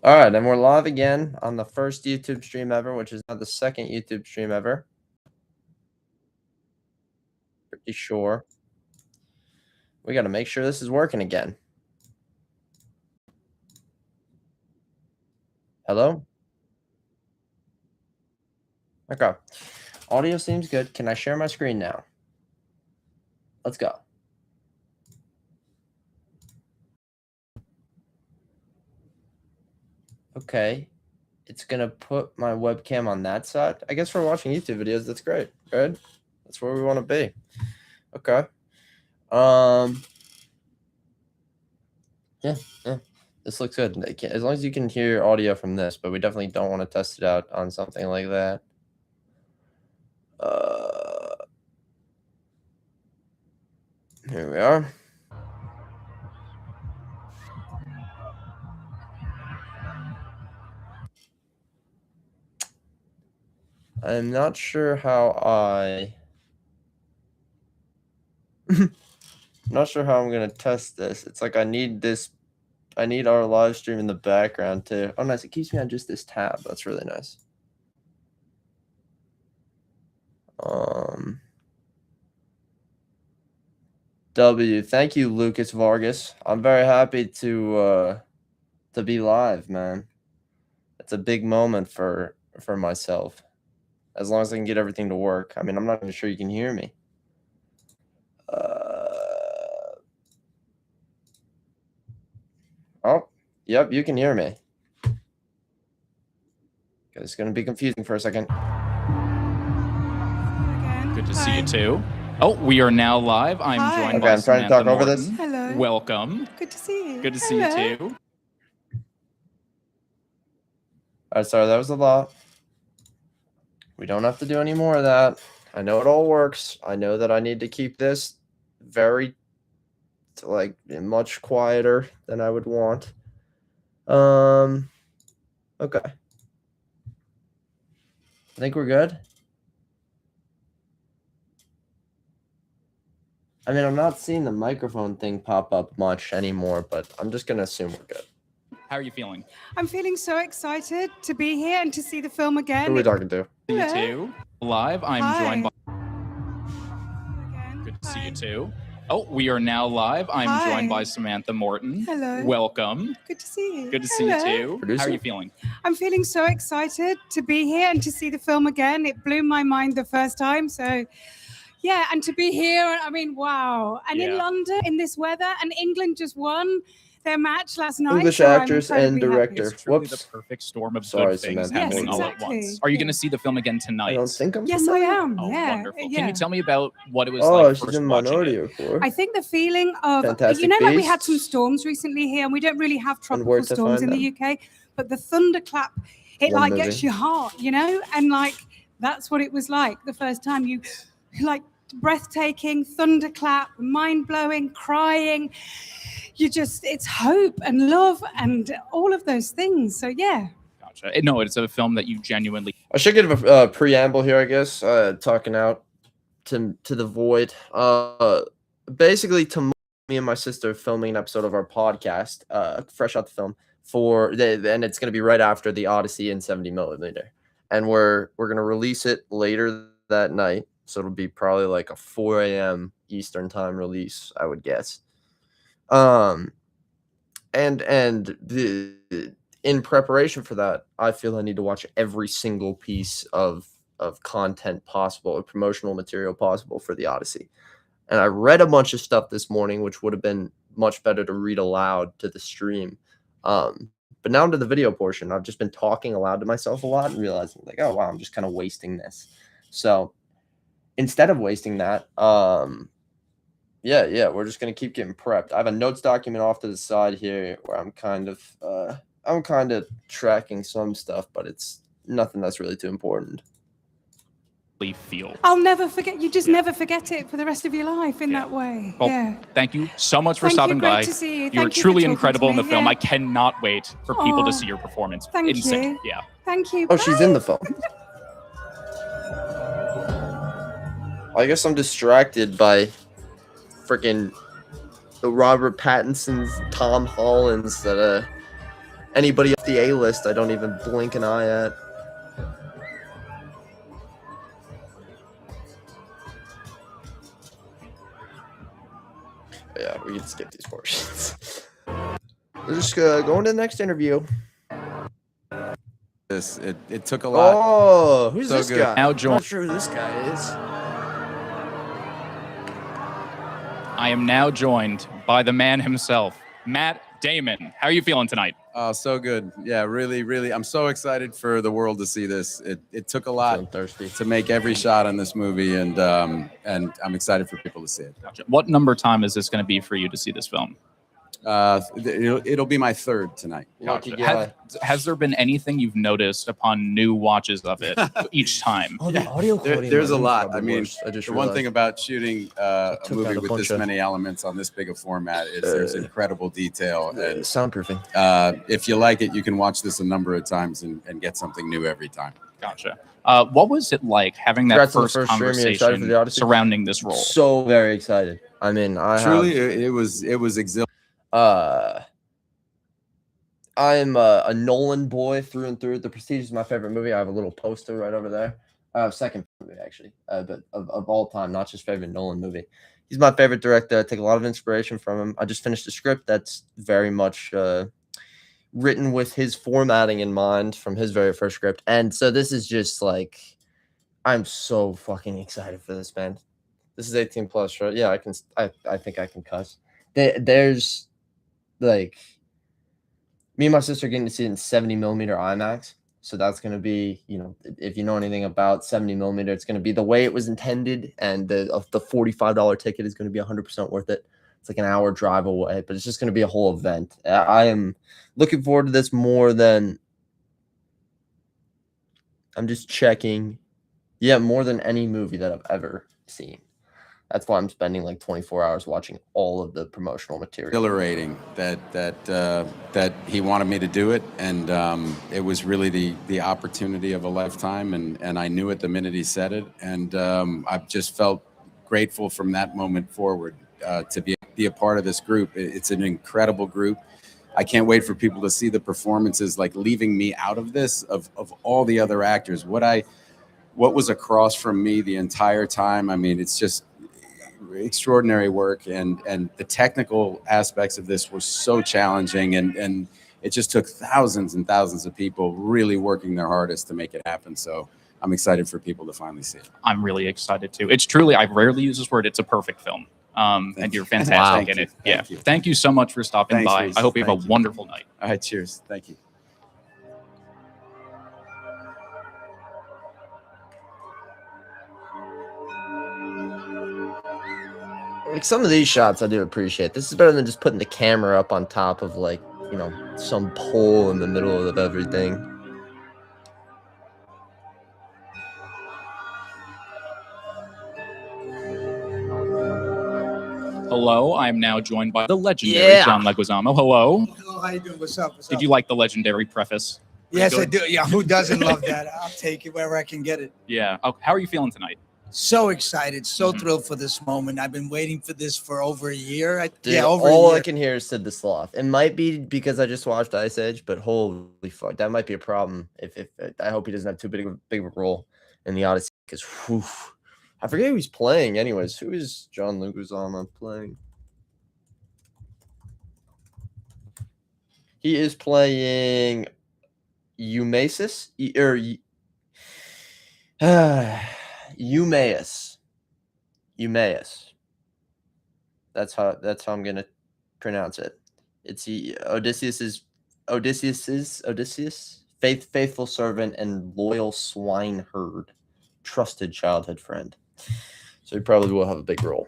All right, and we're live again on the first YouTube stream ever, which is now the second YouTube stream ever. Pretty sure. We got to make sure this is working again. Hello? Okay. Audio seems good. Can I share my screen now? Let's go. Okay. It's going to put my webcam on that side. I guess for watching YouTube videos, that's great. Good. That's where we want to be. Okay. Yeah. This looks good. As long as you can hear audio from this, but we definitely don't want to test it out on something like that. Here we are. I'm not sure how not sure how I'm gonna test this. It's like I need our live stream in the background too. Oh, nice. It keeps me on just this tab. That's really nice. Thank you, Lucas Vargas. I'm very happy to be live, man. It's a big moment for myself. As long as I can get everything to work. I mean, I'm not even sure you can hear me. Oh, yep, you can hear me. It's going to be confusing for a second. Good to see you too. Oh, we are now live. I'm joined by I'm trying to talk Samantha over Morton. this. Hello. Welcome. Good to see you. Good to see you too. All right, sorry, that was a lot. We don't have to do any more of that. I know it all works. I know that I need to keep this very, much quieter than I would want. Okay. I think we're good. I mean, I'm not seeing the microphone thing pop up much anymore, but I'm just going to assume we're good. How are you feeling? I'm feeling so excited to be here and to see the film again. Who are we talking to? You Hello. too. Live. I'm Hi. joined by. Good to see you too. Oh, we are now live. I'm Hi. joined by Samantha Morton. Hello. Welcome. Good to see you. Good to see you too. Producer? How are you feeling? I'm feeling so excited to be here and to see the film again. It blew my mind the first time. So, yeah, and to be here, I mean, wow. And in Yeah. London, in this weather, and England just won their match last night. English so I'm actress and incredibly happy. director. It's truly Whoops. the perfect storm of Sorry, good things Samantha. happening Yes, all at exactly. once. Are you Yeah. going to see the film again tonight? I don't think I'm Yes, I familiar. am. Oh, yeah. wonderful. Yeah. Can you tell me about what it was Oh, like she's first in watching Minority it? Report. I think the feeling of, Fantastic like we had some Beasts. storms recently here, and we don't really have And Where tropical to storms Find in the UK, but the thunderclap, it One like movie. gets your heart, and like that's what it was like the first time. You like breathtaking, thunderclap, mind-blowing, crying. It's hope and love and all of those things. So yeah. Gotcha. No, it's a film that you genuinely. I should give a preamble here, I guess, talking out to the void. Basically, tomorrow, me and my sister are filming an episode of our podcast, fresh out the film, and it's going to be right after the Odyssey in 70mm. And we're going to release it later that night. So it'll be probably like a 4 a.m. Eastern time release, I would guess. In preparation for that, I feel I need to watch every single piece of content possible, or promotional material possible for the Odyssey. And I read a bunch of stuff this morning, which would have been much better to read aloud to the stream. But now into the video portion, I've just been talking aloud to myself a lot and realizing like, oh wow, I'm just kind of wasting this. So instead of wasting that, yeah, we're just gonna keep getting prepped. I have a notes document off to the side here where I'm kind of tracking some stuff, but it's nothing that's really too important. Feel. I'll never forget. You just never forget it for the rest of your life in that way. Well, thank you so much for Thank you, stopping great by. to see you. You were Thank you for truly talking incredible to in the me, film. yeah. I cannot wait for people to Aw, see your performance. thank Insane. you. Yeah. Thank you. Oh, she's in the film. I guess I'm distracted by freaking Robert Pattinson's Tom Holland's Anybody off the A list, I don't even blink an eye at. Yeah, we can skip these portions. We're just going to the next interview. It took a lot. Oh, who's this good. guy? Now I'm not sure who this guy is. I am now joined by the man himself, Matt Damon. How are you feeling tonight? Oh, so good. Yeah, really, really. I'm so excited for the world to see this. It took a lot to make every shot in this movie, and I'm excited for people to see it. Gotcha. What number time is this going to be for you to see this film? It'll be my third tonight. Gotcha. Has there been anything you've noticed upon new watches of it each time? Oh, the audio quality. There's a lot. I mean, the one thing about shooting a movie with this many elements on this big a format is there's incredible detail and soundproofing. If you like it, you can watch this a number of times and get something new every time. Gotcha. What was it like having that first conversation surrounding this role? So very excited. I mean, it was exhilarating. I'm a Nolan boy through and through. The Prestige is my favorite movie. I have a little poster right over there. Second movie actually, but of all time, not just favorite Nolan movie. He's my favorite director. I take a lot of inspiration from him. I just finished a script that's very much written with his formatting in mind from his very first script, and so this is just like, I'm so fucking excited for this, man. This is 18 plus, right? Yeah, I think I can cuss. There's like, me and my sister are getting to see it in 70 millimeter IMAX. So that's going to be, you know, if you know anything about 70 millimeter, it's going to be the way it was intended. And the $45 ticket is going to be 100% worth it. It's like an hour drive away, but it's just going to be a whole event. I am looking forward to this more than, I'm just checking. Yeah, more than any movie that I've ever seen. That's why I'm spending like 24 hours watching all of the promotional material. Exhilarating that he wanted me to do it, and it was really the opportunity of a lifetime, and I knew it the minute he said it, and I've just felt grateful from that moment forward to be a part of this group. It's an incredible group. I can't wait for people to see the performances, like leaving me out of this, of all the other actors. What was across from me the entire time. I mean, it's just extraordinary work, and the technical aspects of this were so challenging, and it just took thousands and thousands of people really working their hardest to make it happen. So I'm excited for people to finally see it. I'm really excited too. It's truly, I rarely use this word, it's a perfect film. And you're fantastic in it. Yeah. Thank you so much for stopping by. Reese. I hope you have a wonderful night. All right, cheers. Thank you. Like, some of these shots I do appreciate. This is better than just putting the camera up on top of, like, you know, some pole in the middle of everything. Hello, I am now joined by the legendary John Leguizamo. Hello. Hello, how you doing? What's up? Did you like the legendary preface? Yes, I do. Yeah, who doesn't love that? I'll take it wherever I can get it. Yeah. Oh, how are you feeling tonight? So excited, so thrilled for this moment. I've been waiting for this for over a year. All I can hear is Sid the Sloth. It might be because I just watched Ice Age, but holy fuck, that might be a problem. If I hope he doesn't have too big of a role in the Odyssey, because I forget who he's playing. Anyways, who is John Leguizamo playing? He is playing Eumaeus. Eumaeus. That's how I'm gonna pronounce it. It's Odysseus, faithful servant and loyal swineherd, trusted childhood friend. So he probably will have a big role.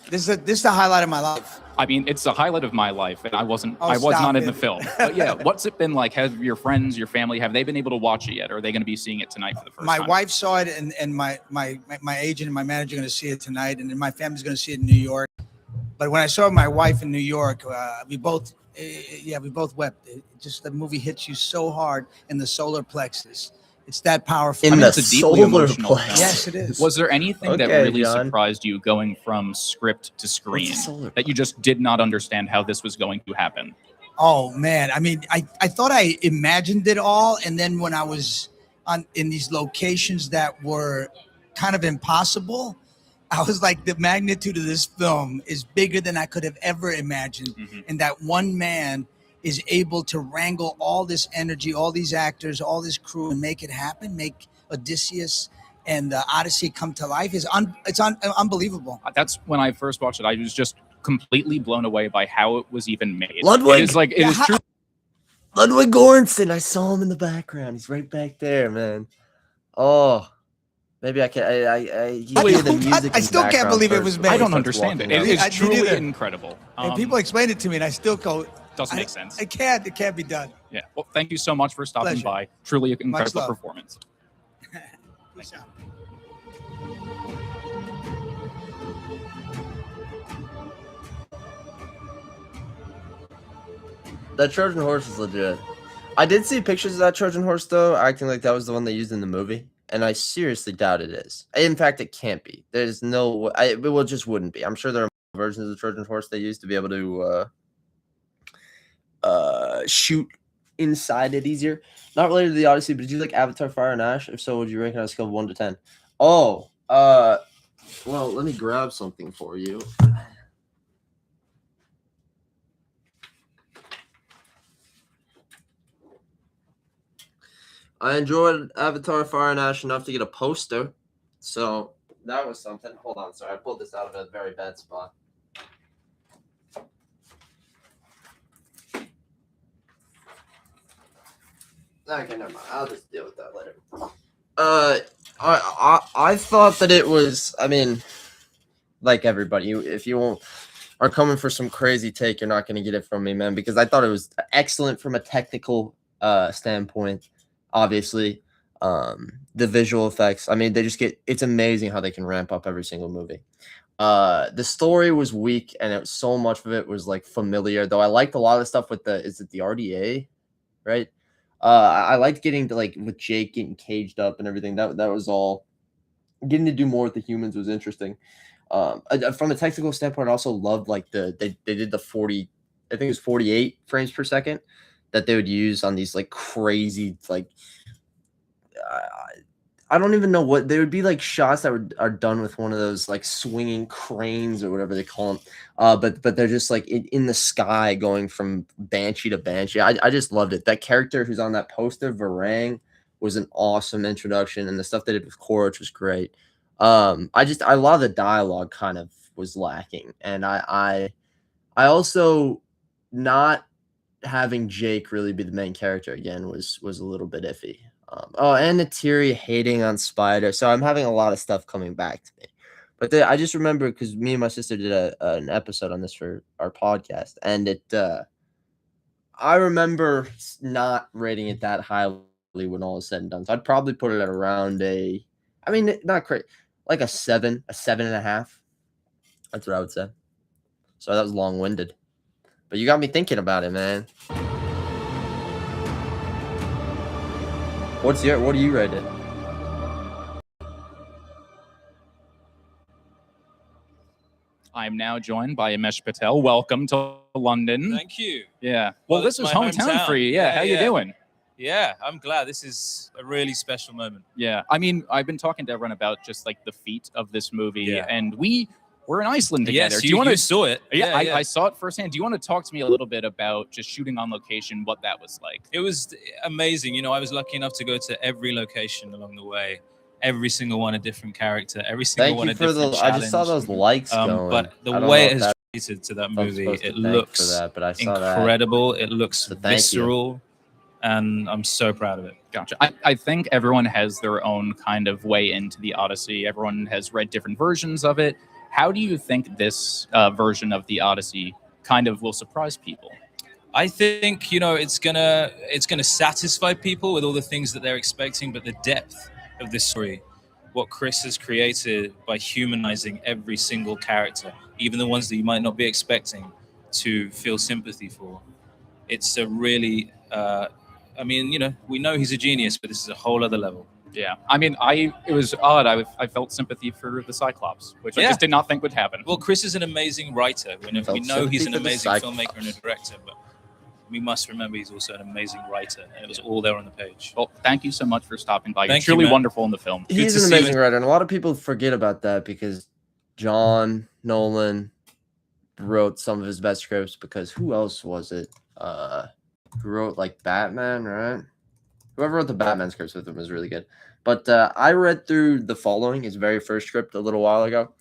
This is the highlight of my life. I mean, it's the highlight of my life, and I was not in the film. But yeah, what's it been like? Have your friends, your family, have they been able to watch it yet? Or are they going to be seeing it tonight for the first time? My wife saw it, and my agent and my manager are going to see it tonight, and then my family's going to see it in New York. But when I saw my wife in New York, we both wept. The movie hits you so hard in the solar plexus. It's that powerful. It's a deeply emotional film. Yes, it is. Was there anything that really surprised you going from script to screen that you just did not understand how this was going to happen? Oh man, I mean, I thought I imagined it all, and then when I was in these locations that were kind of impossible, I was like, the magnitude of this film is bigger than I could have ever imagined, and that one man is able to wrangle all this energy, all these actors, all this crew, and make it happen, make Odysseus and the Odyssey come to life is unbelievable. That's when I first watched it. I was just completely blown away by how it was even made. Ludwig! It is true. Ludwig Göransson, I saw him in the background. He's right back there, man. Oh, maybe I can. I still can't believe it was made. I don't understand it. It is truly incredible. And people explain it to me, and I still go. Doesn't make sense. It can't be done. Yeah. Well, thank you so much for stopping by. Truly an incredible performance. Peace out. That Trojan horse is legit. I did see pictures of that Trojan horse, though, acting like that was the one they used in the movie. And I seriously doubt it is. In fact, it can't be. There's no... it just wouldn't be. I'm sure there are versions of the Trojan horse they used to be able to shoot inside it easier. Not related to the Odyssey, but did you like Avatar Fire and Ash? If so, would you rank it on a scale of 1 to 10? Oh, well, let me grab something for you. I enjoyed Avatar Fire and Ash enough to get a poster, so that was something. Hold on, sorry, I pulled this out of a very bad spot. Okay, never mind. I'll just deal with that later. I thought that it was. I mean, like everybody, if you are coming for some crazy take, you're not going to get it from me, man. Because I thought it was excellent from a technical standpoint. Obviously, the visual effects. I mean, it's amazing how they can ramp up every single movie. The story was weak, and so much of it was like familiar. Though I liked a lot of the stuff with is it the RDA, right? I liked getting to with Jake getting caged up and everything. That was all. Getting to do more with the humans was interesting. From a technical standpoint, I also loved they did the 40, I think it was 48 frames per second that they would use on these crazy I don't even know what they would be shots that are done with one of those swinging cranes or whatever they call them. But they're just in the sky going from banshee to banshee. I just loved it. That character who's on that poster, Varang, was an awesome introduction, and the stuff they did with Korich was great. A lot of the dialogue kind of was lacking, and I also not having Jake really be the main character again was a little bit iffy. And Natiri hating on Spider. So I'm having a lot of stuff coming back to me. But I just remember because me and my sister did an episode on this for our podcast. And I remember not rating it that highly when all is said and done. So I'd probably put it at around not crazy, like a 7, a 7.5. That's what I would say. So that was long-winded. But you got me thinking about it, man. What do you rate it? I'm now joined by Amesh Patel. Welcome to London. Thank you. Yeah. Well, this is hometown for you. Yeah. How you doing? Yeah, I'm glad. This is a really special moment. Yeah. I mean, I've been talking to everyone about just the feat of this movie, and we're in Iceland together. Yes, you saw it. Yeah, I saw it firsthand. Do you want to talk to me a little bit about just shooting on location, what that was like? It was amazing. I was lucky enough to go to every location along the way. Every single one a different character. Every single one a different challenge. I just saw those likes going. But the way it has treated to that movie, it looks incredible. It looks visceral. And I'm so proud of it. Gotcha. I think everyone has their own kind of way into the Odyssey. Everyone has read different versions of it. How do you think this version of the Odyssey kind of will surprise people? I think, it's gonna satisfy people with all the things that they're expecting, but the depth of this story, what Chris has created by humanizing every single character, even the ones that you might not be expecting to feel sympathy for. It's a really, we know he's a genius, but this is a whole other level. Yeah, I mean, it was odd. I felt sympathy for the Cyclops, which I just did not think would happen. Well, Chris is an amazing writer. We know he's an amazing filmmaker and a director, but we must remember he's also an amazing writer, and it was all there on the page. Well, thank you so much for stopping by. Thank You're you, truly man. wonderful in the film. He's to an see you. amazing writer, and a lot of people forget about that because John Nolan wrote some of his best scripts. Because who else was it? Who wrote like Batman, right? Whoever wrote the Batman scripts with him was really good. But I read through The Following, his very first script, a little while ago,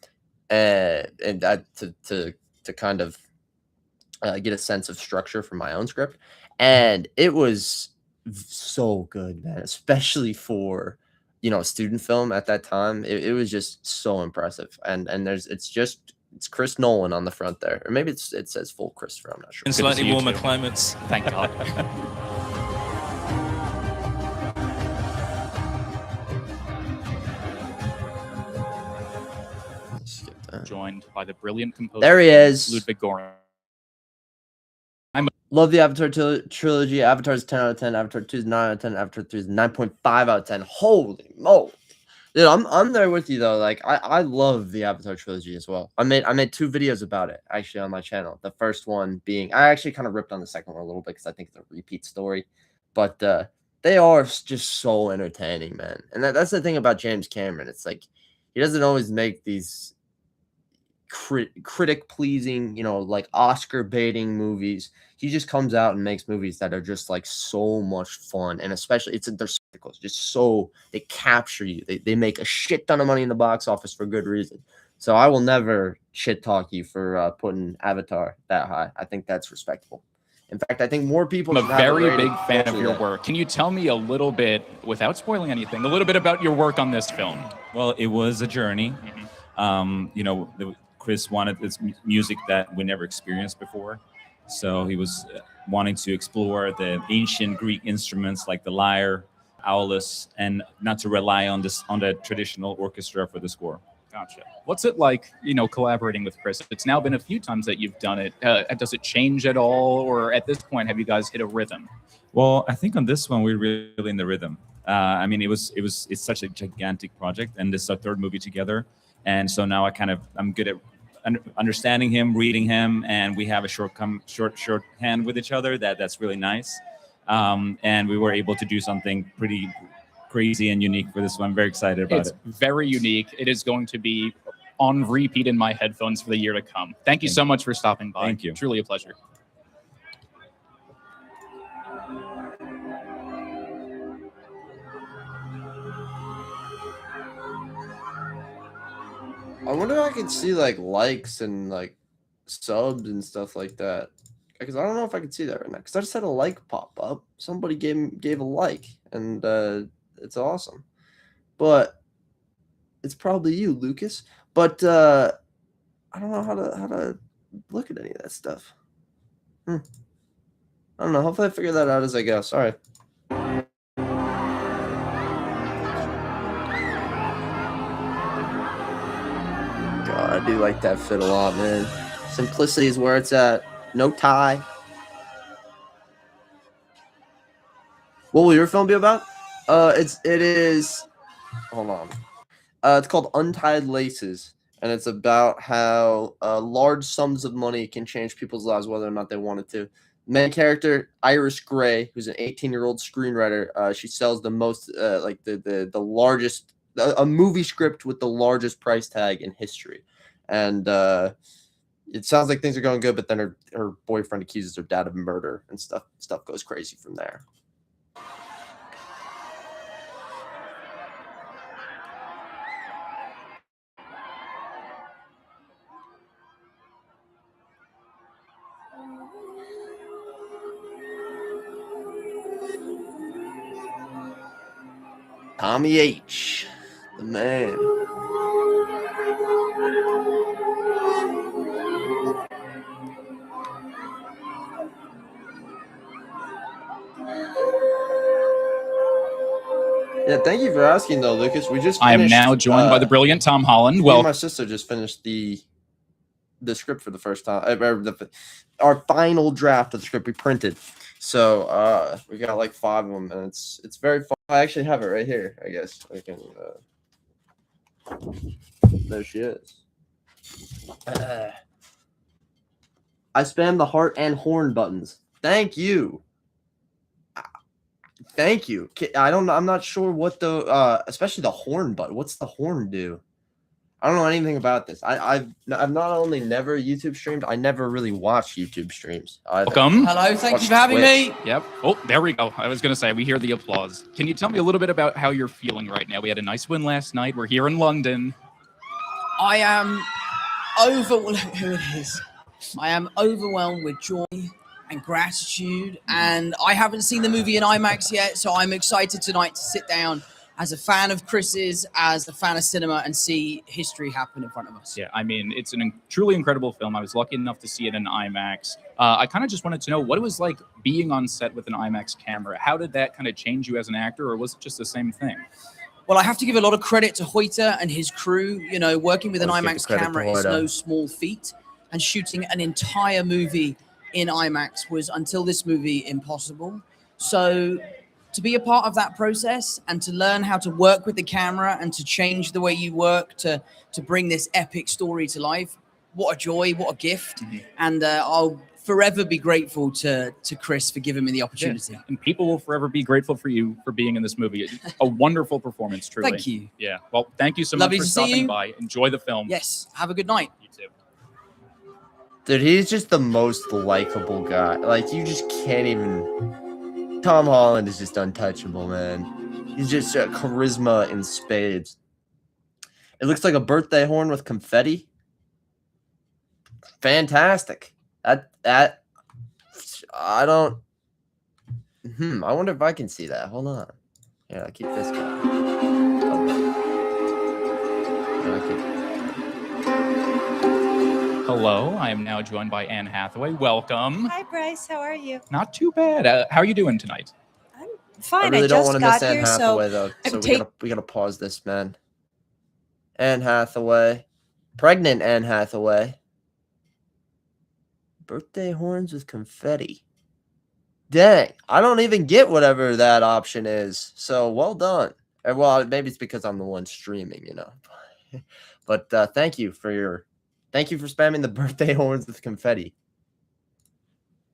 and that to kind of get a sense of structure for my own script, and it was so good, man. Especially for a student film at that time, it was just so impressive. And it's Chris Nolan on the front there, or maybe it says full Christopher. I'm not sure. In slightly warmer climates. Thank God. Skip that. Joined by the brilliant composer. There he is. Ludwig Göransson. Love the Avatar trilogy. Avatar's 10 out of 10. Avatar 2 is 9 out of 10. Avatar 3 is 9.5 out of 10. Holy moly. Dude, I'm there with you though. Like I love the Avatar trilogy as well. I made 2 videos about it actually on my channel. The first one being, I actually kind of ripped on the second one a little bit because I think it's a repeat story. But they are just so entertaining, man. And that's the thing about James Cameron. It's like he doesn't always make these critic pleasing, like Oscar baiting movies. He just comes out and makes movies that are just like so much fun, and especially their spectacles just so they capture you. They make a shit ton of money in the box office for good reason. So I will never shit talk you for putting Avatar that high. I think that's respectable. In fact, I think more people. I'm a very big fan of your work. Can you tell me a little bit, without spoiling anything, a little bit about your work on this film? Well, it was a journey. Chris wanted this music that we never experienced before. So he was wanting to explore the ancient Greek instruments like the lyre, aulos, and not to rely on the traditional orchestra for the score. Gotcha. What's it like, collaborating with Chris? It's now been a few times that you've done it. Does it change at all? Or at this point, have you guys hit a rhythm? Well, I think on this one, we're really in the rhythm. It's such a gigantic project, and this is our 3rd movie together. And so now I'm good at understanding him, reading him, and we have a shorthand with each other. That's really nice. And we were able to do something pretty crazy and unique for this one. I'm very excited about it. It's very unique. It is going to be on repeat in my headphones for the year to come. Thank you so much for stopping by. Thank you. Truly a pleasure. I wonder if I could see like likes and like subs and stuff like that. Because I don't know if I can see that right now. Because I just had a like pop up. Somebody gave a like, and it's awesome. But it's probably you, Lucas. But I don't know how to look at any of that stuff. I don't know. Hopefully I figure that out as I go. Sorry. God, I do like that fit a lot, man. Simplicity is where it's at. No tie. What will your film be about? It is. Hold on. It's called Untied Laces, and it's about how large sums of money can change people's lives, whether or not they wanted to. Main character Iris Gray, who's an 18-year-old screenwriter. She sells the most, the largest, a movie script with the largest price tag in history, and it sounds like things are going good. But then her boyfriend accuses her dad of murder, and stuff goes crazy from there. Tommy H, the man. Yeah, thank you for asking, though, Lucas. We just finished, I am now joined by the brilliant Tom Holland. Well, my sister just finished the script for the first time. Our final draft of the script we printed. So we got like 5 of them, and it's very fun. I actually have it right here. I guess I can. There she is. I spam the heart and horn buttons. Thank you. Thank you. I'm not sure what the especially the horn button. What's the horn do? I don't know anything about this. I've not only never YouTube streamed, I never really watched YouTube streams either. Welcome. Hello, thank Watch you for having Twitch. me. Yep. Oh, there we go. I was going to say, we hear the applause. Can you tell me a little bit about how you're feeling right now? We had a nice win last night. We're here in London. I am who it is. I am overwhelmed with joy and gratitude, and I haven't seen the movie in IMAX yet, so I'm excited tonight to sit down as a fan of Chris's, as a fan of cinema, and see history happen in front of us. Yeah, I mean, it's a truly incredible film. I was lucky enough to see it in IMAX. I kind of just wanted to know what it was like being on set with an IMAX camera. How did that kind of change you as an actor, or was it just the same thing? Well, I have to give a lot of credit to Hoyter and his crew. You know, working with an Always give IMAX the credit camera to is Hoyter. no small feat, and shooting an entire movie in IMAX was, until this movie, impossible. So to be a part of that process and to learn how to work with the camera and to change the way you work to bring this epic story to life, what a joy, what a gift. And I'll forever be grateful to Chris for giving me the opportunity. Yeah. And people will forever be grateful for you for being in this movie. A wonderful performance, truly. Thank you. Yeah. Well, thank you so Lovely much for to see stopping you. by. Enjoy the film. Yes, have a good night. You too. Dude, he's just the most likable guy. Like, you just can't even... Tom Holland is just untouchable, man. He's just charisma in spades. It looks like a birthday horn with confetti. Fantastic. That I don't... I wonder if I can see that. Hold on. Yeah, keep this guy. Hello, I am now joined by Anne Hathaway. Welcome. Hi, Bryce. How are you? Not too bad. How are you doing tonight? I'm I fine. really don't just want to miss got Anne here, Hathaway, so though. So I'm we gotta pause this, man. Anne Hathaway. Pregnant Anne Hathaway. Birthday horns with confetti. Dang. I don't even get whatever that option is. So well done. Well, maybe it's because I'm the one streaming, you know. But thank you for spamming the birthday horns with confetti.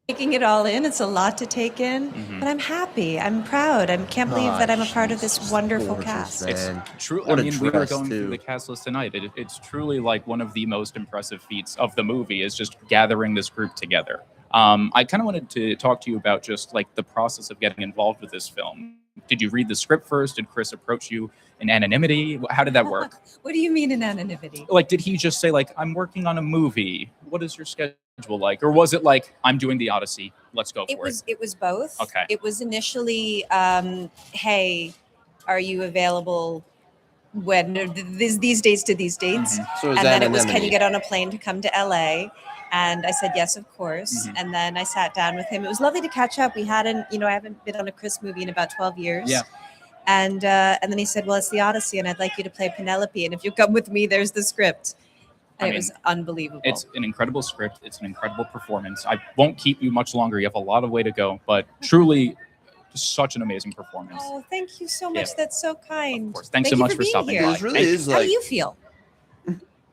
taking it all in. It's a lot to take in, but I'm happy. I'm proud. I can't believe that I'm a part of this wonderful cast. Man. It's true. What I a mean, we were dress, going through too. the cast list tonight. It's truly like one of the most impressive feats of the movie is just gathering this group together. I kind of wanted to talk to you about just like the process of getting involved with this film. Did you read the script first? Did Chris approach you in anonymity? How did that work? What do you mean in anonymity? Like, did he just say like, I'm working on a movie? What is your schedule like? Or was it like, I'm doing the Odyssey. Let's go for it. It was both. Okay. It was initially, hey, are you available when these dates to these dates? So is And then it was, can anonymity. you get on a plane to come to LA? And I said, yes, of course. And then I sat down with him. It was lovely to catch up. We hadn't, I haven't been on a Chris movie in about 12 years. Yeah. And then he said, well, it's the Odyssey, and I'd like you to play Penelope. And if you come with me, there's the script. And I it was mean, unbelievable. It's an incredible script. It's an incredible performance. I won't keep you much longer. You have a lot of way to go, but truly just such an amazing performance. Oh, thank you so much. Yeah. That's so kind. Of course. Thanks Thank so you much for for being stopping here. by. This really Thank you. is How like do you feel?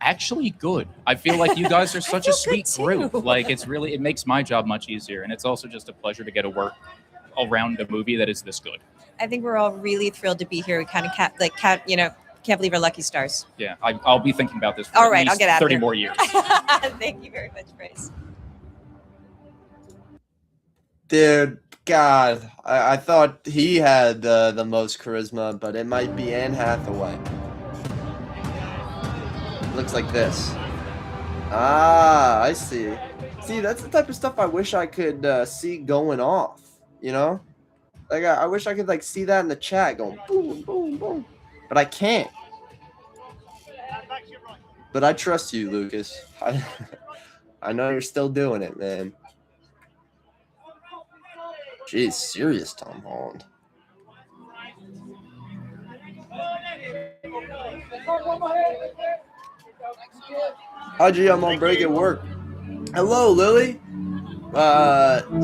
Actually good. I feel like you guys are such a feel good sweet group. too. Like it makes my job much easier, and it's also just a pleasure to get to work around a movie that is this good. I think we're all really thrilled to be here. We kind of can't believe our lucky stars. Yeah, I'll be thinking about this for All at right, least I'll get out of 30 here. more years. Thank you very much, Bryce. Dude, God, I thought he had the most charisma, but it might be Anne Hathaway. Looks like this. Ah, I see. See, that's the type of stuff I wish I could see going off, you know? Like, I wish I could, like, see that in the chat going boom, boom, boom. But I can't. But I trust you, Lucas. I know you're still doing it, man. Jeez, serious Tom Holland. Hi, G, I'm on break at work. Hello, Lily.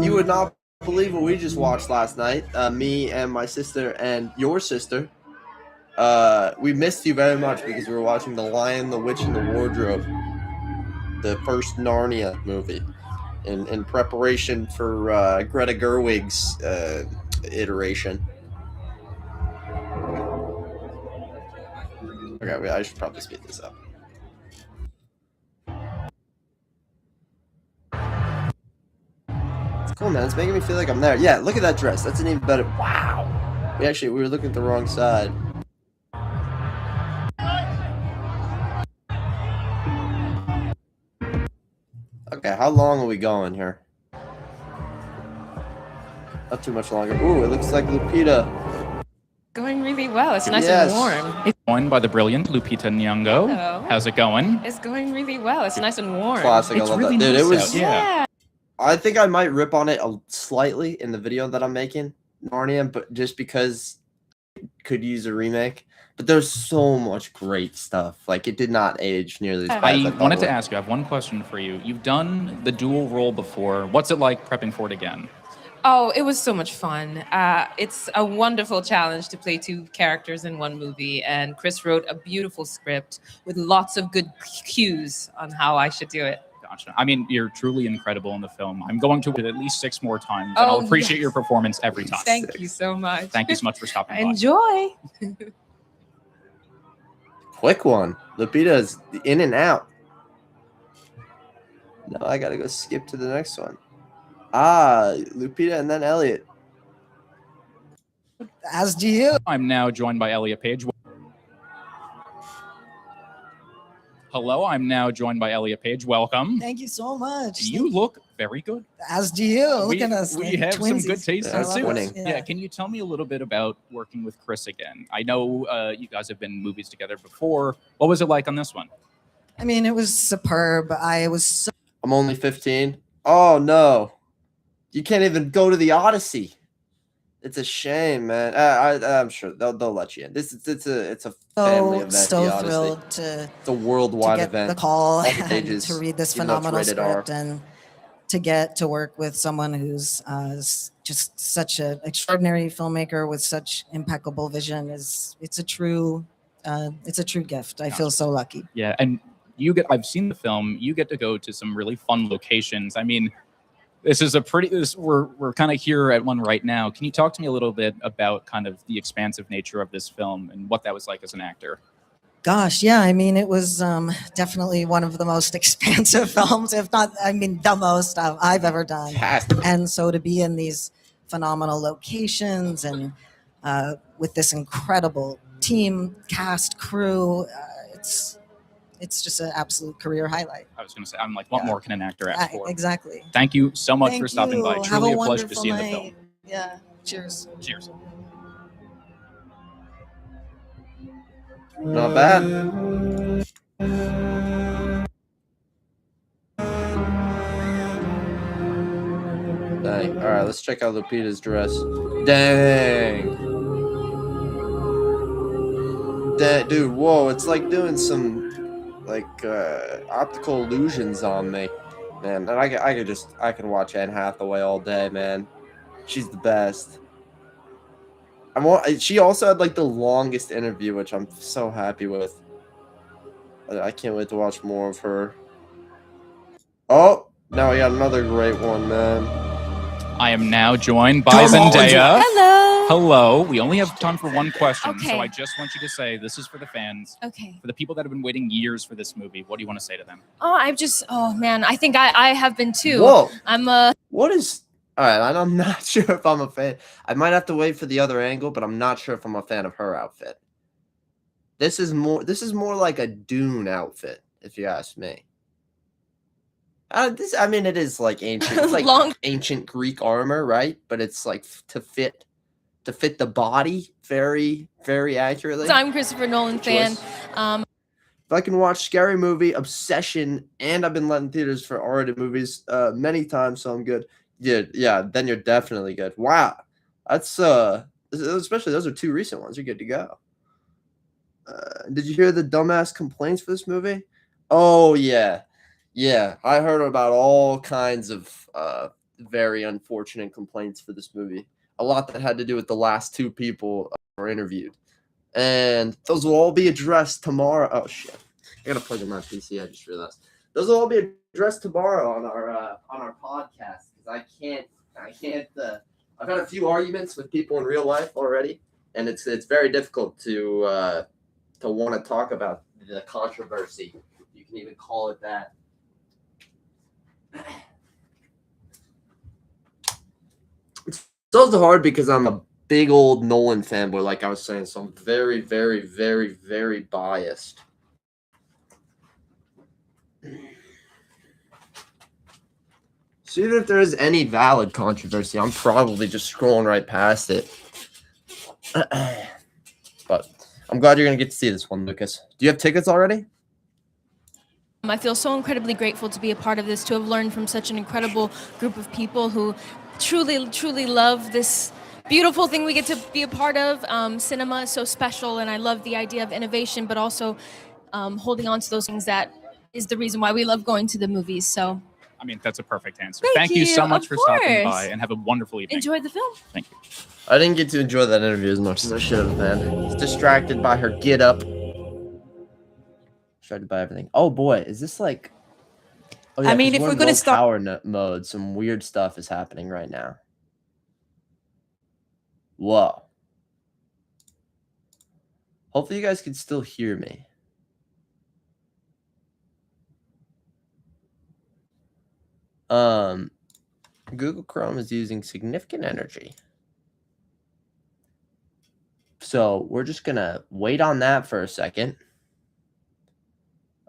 You would not believe what we just watched last night. Me and my sister and your sister. We missed you very much because we were watching The Lion, the Witch, and the Wardrobe. The first Narnia movie. in preparation for Greta Gerwig's iteration. Okay, I should probably speed this up. It's cool, man. It's making me feel like I'm there. Yeah, look at that dress. That's an even better. Wow. We were looking at the wrong side. Okay, how long are we going here? Not too much longer. Ooh, it looks like Lupita. Going really well. It's nice Yes. and warm. It's joined by the brilliant Lupita Nyong'o. Hello. How's it going? It's going really well. It's nice and warm. Classic. It's I love really that. Dude, nice it was. out, yeah. I think I might rip on it slightly in the video that I'm making, Narnia, but just because it could use a remake. But there's so much great stuff. Like, it did not age nearly as bad as I thought wanted it to would. ask you, I have one question for you. You've done the dual role before. What's it like prepping for it again? Oh, it was so much fun. It's a wonderful challenge to play two characters in one movie. And Chris wrote a beautiful script with lots of good cues on how I should do it. Gotcha. I mean, you're truly incredible in the film. I'm going to it at least 6 more times, and I'll Oh, appreciate yes. your performance every time. Thank you so much. Thank you so much for stopping by. Enjoy. Quick one. Lupita's in and out. No, I gotta go skip to the next one. Lupita and then Elliot. As do you. I'm now joined by Elliot Page. Hello, I'm now joined by Elliot Page. Welcome. Thank you so much. You look very good. As do you. Look at us. We like have some twinsies. good taste Yeah, in it's suits. winning. Yeah. Can you tell me a little bit about working with Chris again? I know you guys have been in movies together before. What was it like on this one? I mean, it was superb. I was so I'm only 15. Oh no. You can't even go to the Odyssey. It's a shame, man. I'm sure they'll let you in. It's a family event. so the Odyssey. thrilled to It's a worldwide get event. the call All the and pages, to read this even though it's phenomenal rated R. script and to get to work with someone who's just such an extraordinary filmmaker with such impeccable vision it's a true gift. I feel so lucky. Yeah, and I've seen the film. You get to go to some really fun locations. I mean, we're kind of here at one right now. Can you talk to me a little bit about kind of the expansive nature of this film and what that was like as an actor? Gosh, yeah. I mean, it was definitely one of the most expansive films, if not, I mean, the most I've ever done. And so to be in these phenomenal locations and with this incredible team, cast, crew, it's just an absolute career highlight. I was going to say, I'm like, what more can an actor ask for? Exactly. Thank you so much Thank for stopping you. by. Have Truly a a pleasure to wonderful see you in night. the film. Yeah. Cheers. Cheers. Not bad. Dang. All right, let's check out Lupita's dress. Dang. Dude, whoa, it's like doing some optical illusions on me, man. And I can watch Anne Hathaway all day, man. She's the best. She also had like the longest interview, which I'm so happy with. I can't wait to watch more of her. Oh, now we got another great one, man. I am now joined by Zendaya. Hello. Hello. We only have time for one question, Okay. so I just want you to say this is for the fans, Okay. for the people that have been waiting years for this movie. What do you want to say to them? Oh man, I think I have been too. Whoa. I'm What is... All right, I'm not sure if I'm a fan. I might have to wait for the other angle, but I'm not sure if I'm a fan of her outfit. This is more like a Dune outfit, if you ask me. I mean, it is like ancient. It's like Long- ancient Greek armor, right? But it's like to fit the body very, very accurately. I'm Christopher Nolan fan. Choice. If I can watch Scary Movie, Obsession, and I've been let in theaters for R-rated movies many times, so I'm good. Yeah, then you're definitely good. Wow, that's especially those are 2 recent ones. You're good to go. Did you hear the dumbass complaints for this movie? Oh yeah, I heard about all kinds of very unfortunate complaints for this movie. A lot that had to do with the last 2 people were interviewed, and those will all be addressed tomorrow. Oh shit, I gotta plug in my PC. I just realized. Those will all be addressed tomorrow on our podcast because I can't. I've had a few arguments with people in real life already, and it's very difficult to want to talk about the controversy. You can even call it that. It's so hard because I'm a big old Nolan fanboy, like I was saying, so I'm very, very, very, very biased. So even if there is any valid controversy, I'm probably just scrolling right past it. But I'm glad you're going to get to see this one, Lucas. Do you have tickets already? I feel so incredibly grateful to be a part of this, to have learned from such an incredible group of people who truly, truly love this beautiful thing we get to be a part of. Cinema is so special, and I love the idea of innovation, but also holding on to those things that is the reason why we love going to the movies. So, I mean, that's a perfect answer. Thank you so you, much of for stopping course. by, and have a wonderful evening. enjoy the film. Thank you. I didn't get to enjoy that interview as much as I should have been. He's distracted by her get up. Distracted by everything. Oh boy, is this like? Oh, yeah, I mean, if we're going to start power mode, some weird stuff is happening right now. Whoa. Hopefully you guys can still hear me. Google Chrome is using significant energy. So we're just gonna wait on that for a second.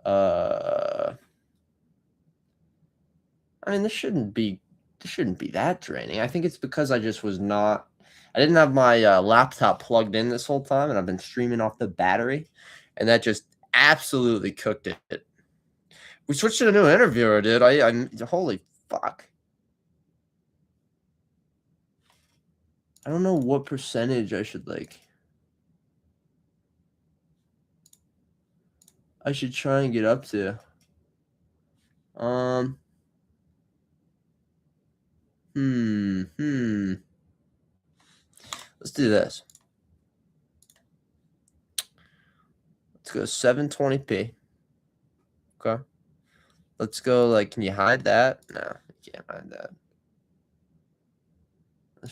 I mean, this shouldn't be that draining. I think it's because I didn't have my laptop plugged in this whole time, and I've been streaming off the battery, and that just absolutely cooked it. We switched to a new interviewer, dude. I holy fuck. I don't know what percentage I should I should try and get up to. Let's do this. Let's go 720p. Okay. Let's go can you hide that? No, you can't hide that.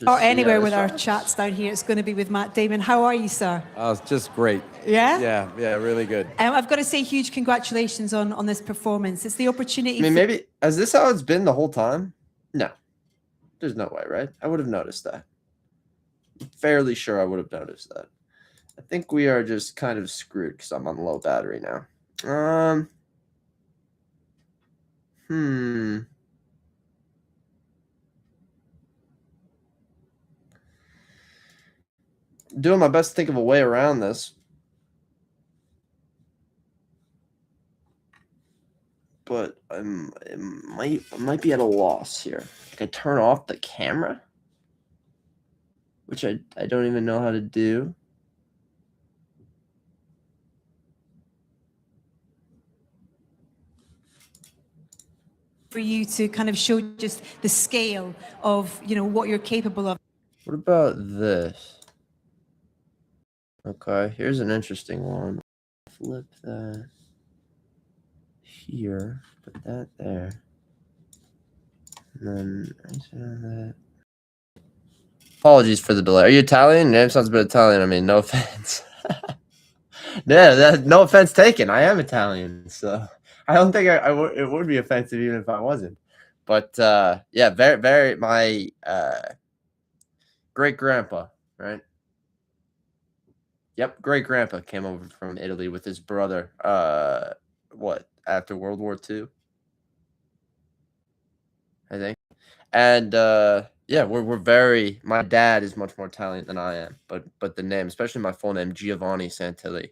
or anywhere with our chats down here, it's going to be with Matt Damon. How are you, sir? It's just great. Yeah? Yeah, really good. I've got to say huge congratulations on this performance. It's the opportunity. I mean, maybe, is this how it's been the whole time? No. There's no way, right? I would have noticed that. I'm fairly sure I would have noticed that. I think we are just kind of screwed because I'm on low battery now. Doing my best to think of a way around this. But I might be at a loss here. I turn off the camera, which I don't even know how to do. For you to kind of show just the scale of, what you're capable of. What about this? Okay, here's an interesting one. Flip that here, put that there. And then that. Apologies for the delay. Are you Italian? Your name sounds a bit Italian. I mean, no offense. Yeah, no offense taken. I am Italian, so I don't think it would be offensive even if I wasn't. But yeah, very, very. My great grandpa, right? Yep, great grandpa came over from Italy with his brother. After World War II, I think. And yeah, we're very. My dad is much more Italian than I am, but the name, especially my full name, Giovanni Santilli,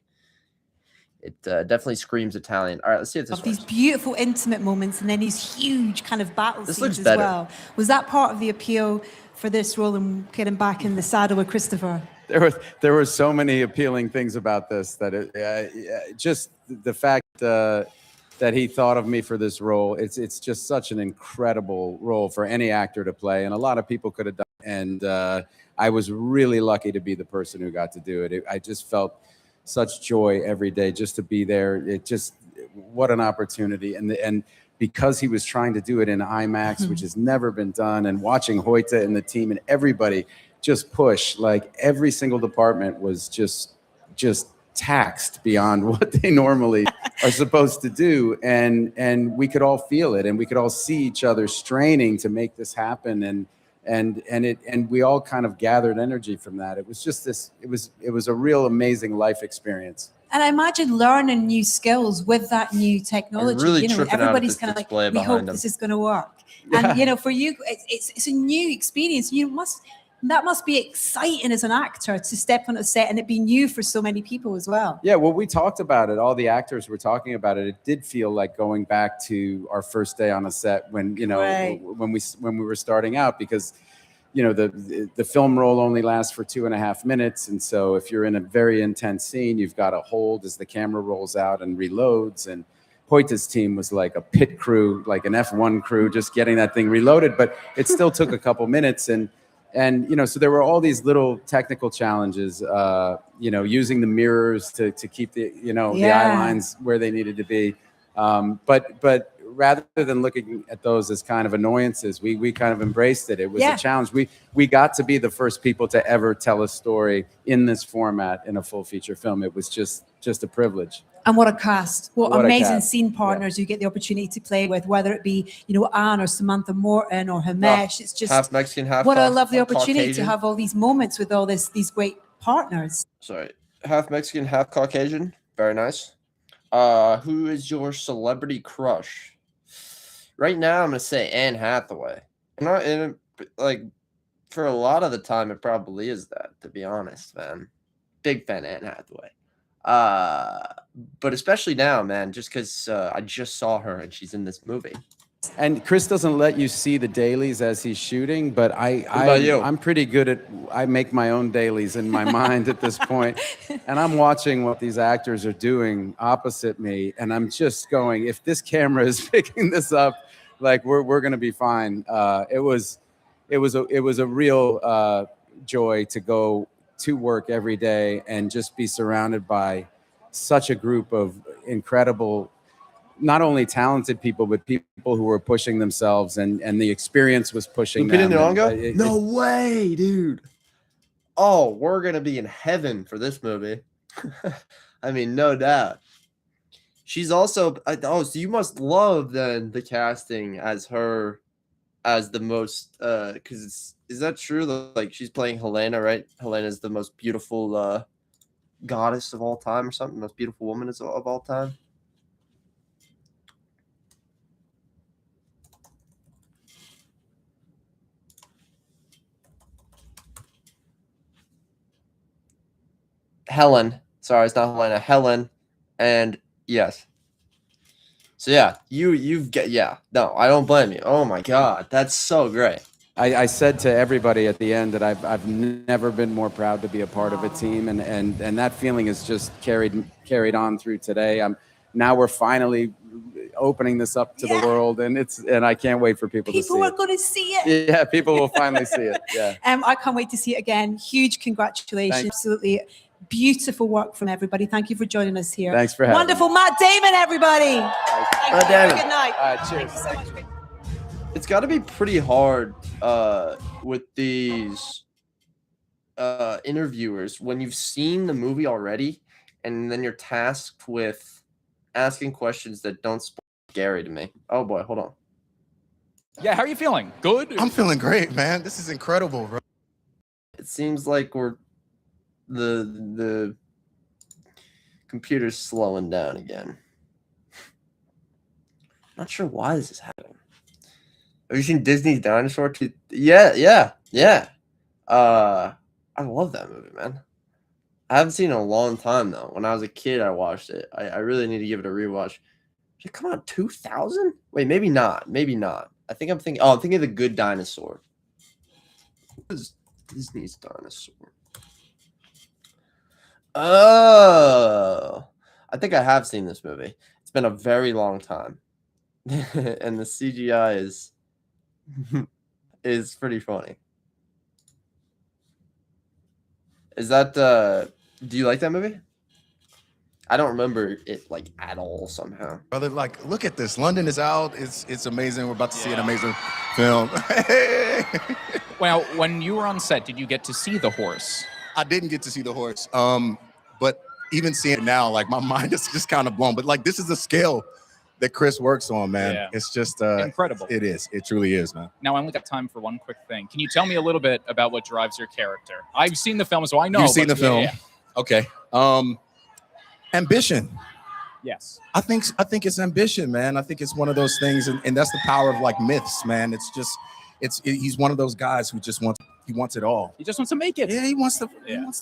it definitely screams Italian. All right, let's see if this These works. beautiful intimate moments and then these huge kind of battle This scenes looks as better. well. Was that part of the appeal for this role and getting back in the saddle with Christopher? There were so many appealing things about this that just the fact that he thought of me for this role. It's just such an incredible role for any actor to play, and a lot of people could have done. And I was really lucky to be the person who got to do it. I just felt such joy every day just to be there. what an opportunity. And because he was trying to do it in IMAX, which has never been done, and watching Hoyte and the team and everybody just push, like every single department was just taxed beyond what they normally are supposed to do, and we could all feel it, and we could all see each other straining to make this happen, and we all kind of gathered energy from that. It was just this, it was a real amazing life experience. And I imagine learning new skills with that new technology. really You know, tripping out at everybody's this kind of like, display we hope behind them. this is going to work. Yeah. And you know, for you, it's a new experience. That must be exciting as an actor to step on a set and it be new for so many people as well. Yeah, well, we talked about it. All the actors were talking about it. It did feel like going back to our first day on a set when, you know, Right. when we were starting out, because, you know, the film roll only lasts for 2.5 minutes. And so if you're in a very intense scene, you've got to hold as the camera rolls out and reloads. And Hoyte's team was like a pit crew, like an F1 crew, just getting that thing reloaded. But it still took a couple minutes. And you know, so there were all these little technical challenges, you know, using the mirrors to keep the, you know, the eye lines where they needed to be. But rather than looking at those as kind of annoyances, we kind of embraced it. It was a challenge. We got to be the first people to ever tell a story in this format in a full feature film. It was just a privilege. And what a cast. What What a amazing cast. scene partners you get the opportunity to play with, whether it be, you know, Anne or Samantha Morton or Himesh. It's just half Mexican, half what a lovely opportunity Caucasian. to have all these moments with all these great partners. Sorry, half Mexican, half Caucasian. Very nice. Who is your celebrity crush? Right now, I'm gonna say Anne Hathaway. Not in like for a lot of the time, it probably is that. To be honest, man, big fan of Anne Hathaway. But especially now, man, just because I just saw her and she's in this movie. And Chris doesn't let you see the dailies as he's shooting, but about you? I'm pretty good at, I make my own dailies in my mind at this point. And I'm watching what these actors are doing opposite me, and I'm just going, if this camera is picking this up, like we're gonna be fine. It was a real joy to go to work every day and just be surrounded by such a group of incredible, not only talented people, but people who were pushing themselves, and the experience was pushing them. And, No way, dude. Oh, we're gonna be in heaven for this movie. I mean, no doubt. She's also so you must love then the casting as her as the most because is that true? Like she's playing Helena, right? Helena is the most beautiful goddess of all time or something, most beautiful woman of all time. Helen. Sorry, it's not Helena. Helen. And yes. So yeah, you've got no, I don't blame you. Oh my god, that's so great. I said to everybody at the end that I've never been more proud to be a part of a team, and that feeling is just carried on through today. Now we're finally opening this up to the world, and I can't wait for people to see it. People are going to see it. Yeah, people will finally see it. Yeah. I can't wait to see it again. Huge congratulations. Thanks. Absolutely beautiful work from everybody. Thank you for joining us here. Thanks for having Wonderful me. Matt Damon, everybody. Matt Damon. Good night. All right, cheers. Thank you so much. It's got to be pretty hard with these interviewers when you've seen the movie already, and then you're tasked with asking questions that don't spoil Gary to me. Oh boy, hold on. Yeah, how are you feeling? Good? I'm feeling great, man. This is incredible, bro. It seems like the computer's slowing down again. Not sure why this is happening. Have you seen Disney's Dinosaur 2? Yeah. I love that movie, man. I haven't seen it in a long time though. When I was a kid, I watched it. I really need to give it a rewatch. Did it come out 2000? Wait, maybe not. Maybe not. I'm thinking of The Good Dinosaur. What is Disney's Dinosaur? Oh, I think I have seen this movie. It's been a very long time. And the CGI is pretty funny. Is that do you like that movie? I don't remember it like at all somehow. Brother, like, look at this. London is out. It's amazing. We're about to see an amazing film. Hey! Well, when you were on set, did you get to see the horse? I didn't get to see the horse. But even seeing it now, like my mind is just kind of blown. But like this is the scale that Chris works on, man. Yeah. It's just Incredible. It is. It truly is, man. Now, I only got time for one quick thing. Can you tell me a little bit about what drives your character? I've seen the film, so I know. You've seen the film. Yeah. Okay. Ambition. Yes. I think it's ambition, man. I think it's one of those things, and that's the power of like myths, man. It's just he's one of those guys who just wants it all. He just wants to make it. Yeah, he wants to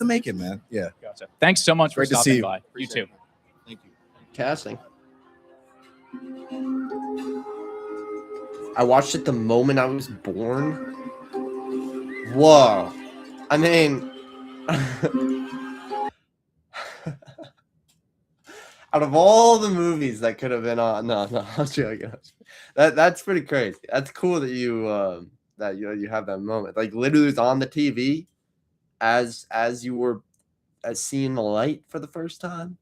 make it, man. Yeah. Gotcha. Thanks so much Great for to stopping see you. by. You too. Thank you. Casting. I watched it the moment I was born. Whoa. I mean, out of all the movies that could have been on, no, I'm joking. That's pretty crazy. That's cool that you you have that moment. Like literally it's on the TV as you were seeing the light for the first time.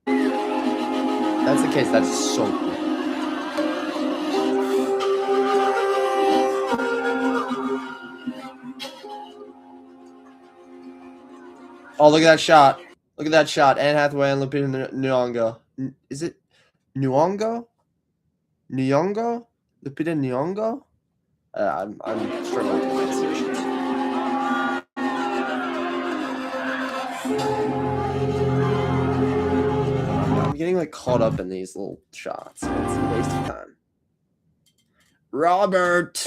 That's the case. That's so cool. Oh, look at that shot. Look at that shot. Anne Hathaway and Lupita Nyong'o. Is it Nyong'o? Nyong'o? Lupita Nyong'o? I'm struggling with pronunciations. I'm getting like caught up in these little shots. It's a waste of time. Robert!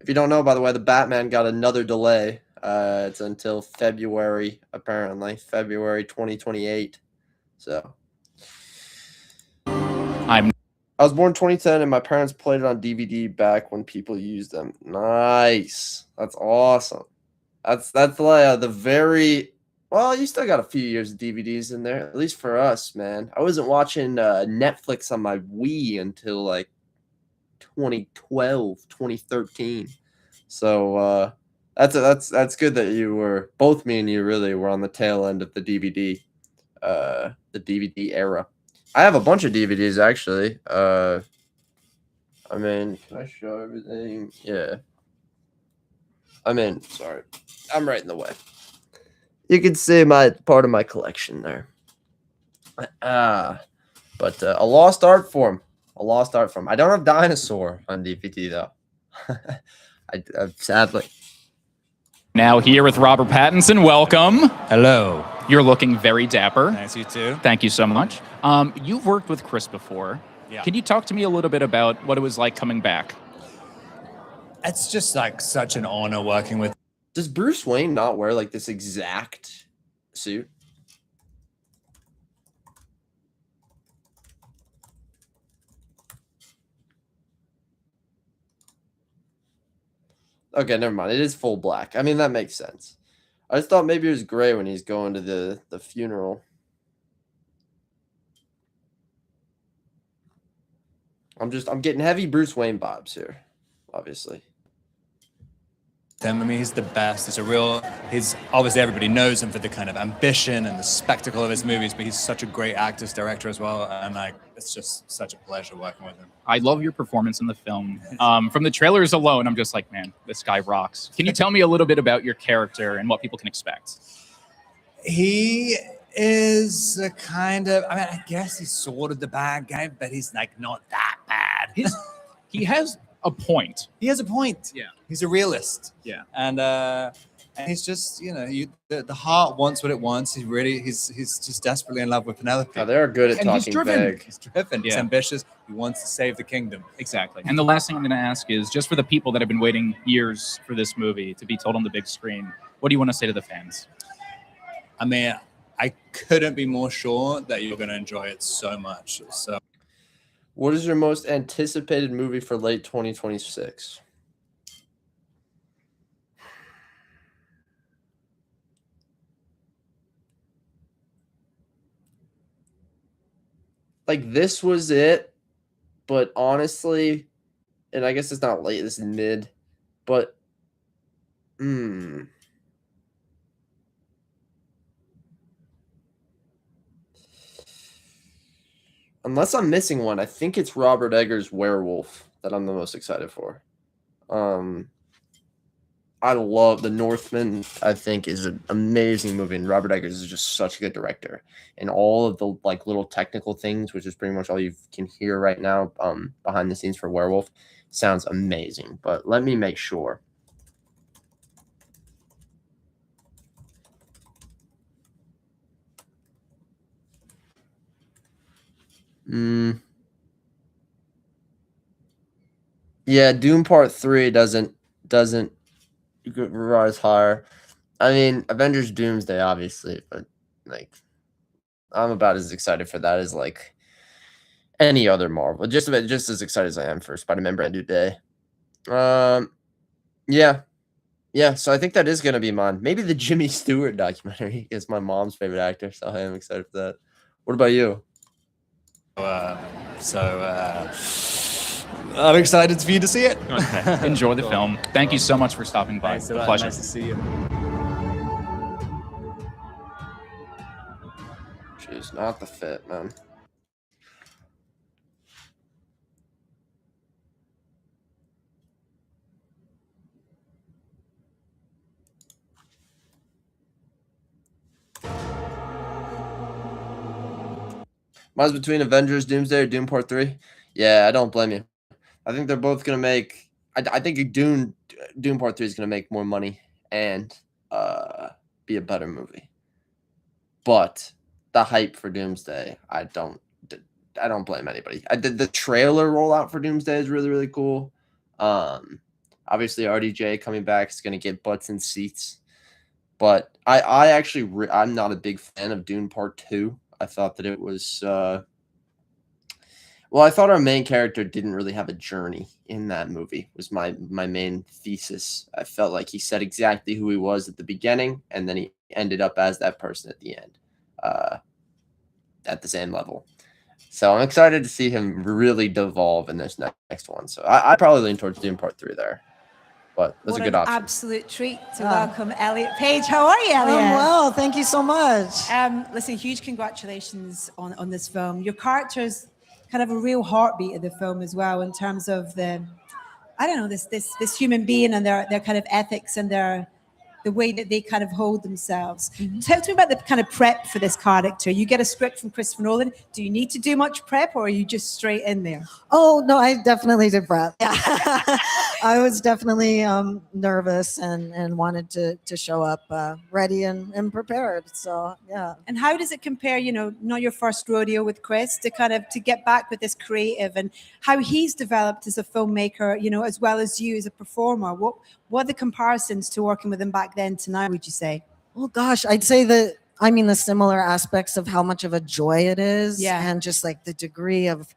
If you don't know, by the way, the Batman got another delay. It's until February, apparently. February 2028. So. I was born 2010, and my parents played it on DVD back when people used them. Nice. That's awesome. That's like the very... Well, you still got a few years of DVDs in there, at least for us, man. I wasn't watching Netflix on my Wii until like 2012, 2013. So that's good that you were, both me and you really were on the tail end of the DVD era. I have a bunch of DVDs actually. I mean, can I show everything? Yeah. Sorry, I'm right in the way. You can see part of my collection there. But a lost art form. A lost art form. I don't have Dinosaur on DVD though. I sadly. Now here with Robert Pattinson. Welcome. Hello. You're looking very dapper. Nice, you too. Thank you so much. You've worked with Chris before. Yeah. Can you talk to me a little bit about what it was like coming back? It's just like such an honor working with. Does Bruce Wayne not wear like this exact suit? Okay, never mind. It is full black. I mean, that makes sense. I just thought maybe it was gray when he's going to the funeral. I'm getting heavy Bruce Wayne vibes here, obviously. I mean, he's the best. He's obviously everybody knows him for the kind of ambition and the spectacle of his movies, but he's such a great actor, director as well. And like, it's just such a pleasure working with him. I love your performance in the film. From the trailers alone, I'm just like, man, this guy rocks. Can you tell me a little bit about your character and what people can expect? He is a kind of, I mean, I guess he's sort of the bad guy, but he's like not that bad. He has a point. He has a point. Yeah. He's a realist. Yeah. And he's just, the heart wants what it wants. He's just desperately in love with Penelope. Oh, they're good at And talking he's driven. vague. He's driven. He's Yeah. ambitious. He wants to save the kingdom. Exactly. And the last thing I'm going to ask is, just for the people that have been waiting years for this movie to be told on the big screen, what do you want to say to the fans? I mean, I couldn't be more sure that you're going to enjoy it so much. So, What is your most anticipated movie for late 2026? Like, this was it, but honestly, and I guess it's not late, this is mid, but unless I'm missing one, I think it's Robert Eggers' Werewolf that I'm the most excited for. I love The Northman. I think is an amazing movie, and Robert Eggers is just such a good director. And all of the like little technical things, which is pretty much all you can hear right now, behind the scenes for Werewolf, sounds amazing. But let me make sure. Yeah, Doom Part 3 doesn't rise higher. I mean, Avengers Doomsday, obviously, but like, I'm about as excited for that as like any other Marvel. Just as excited as I am for Spider-Man Brand New Day. Yeah. So I think that is gonna be mine. Maybe the Jimmy Stewart documentary is my mom's favorite actor, so I am excited for that. What about you? I'm excited for you to see it. Okay. Enjoy the film. Thank you so much for stopping by. Thanks a A lot. pleasure. Nice to see you. Jeez, not the fit, man. Mine's between Avengers Doomsday or Doom Part 3. Yeah, I don't blame you. I think they're both gonna make. I think Doom Part 3 is gonna make more money and be a better movie. But the hype for Doomsday, I don't blame anybody. I did the trailer rollout for Doomsday is really, really cool. Obviously RDJ coming back is gonna get butts in seats. But I actually I'm not a big fan of Dune Part 2. I thought that it was I thought our main character didn't really have a journey in that movie, was my main thesis. I felt like he said exactly who he was at the beginning, and then he ended up as that person at the end, at the same level. So I'm excited to see him really devolve in this next one. So I probably lean towards Dune Part 3 there. But that's a good option. Absolute treat to welcome Elliot Page. How are you, Elliot? Well, thank you so much. Listen, huge congratulations on this film. Your character's kind of a real heartbeat of the film as well, in terms of this human being and their kind of ethics and the way that they kind of hold themselves. Talk to me about the kind of prep for this character. You get a script from Christopher Nolan. Do you need to do much prep, or are you just straight in there? Oh, no, I definitely did prep. Yeah. I was definitely nervous and wanted to show up ready and prepared. So, yeah. And how does it compare, not your first rodeo with Chris, to get back with this creative, and how he's developed as a filmmaker, as well as you as a performer? What are the comparisons to working with him back then to now, would you say? Oh, gosh, I'd say that, the similar aspects of how much of a joy it is. Yeah. And just like the degree of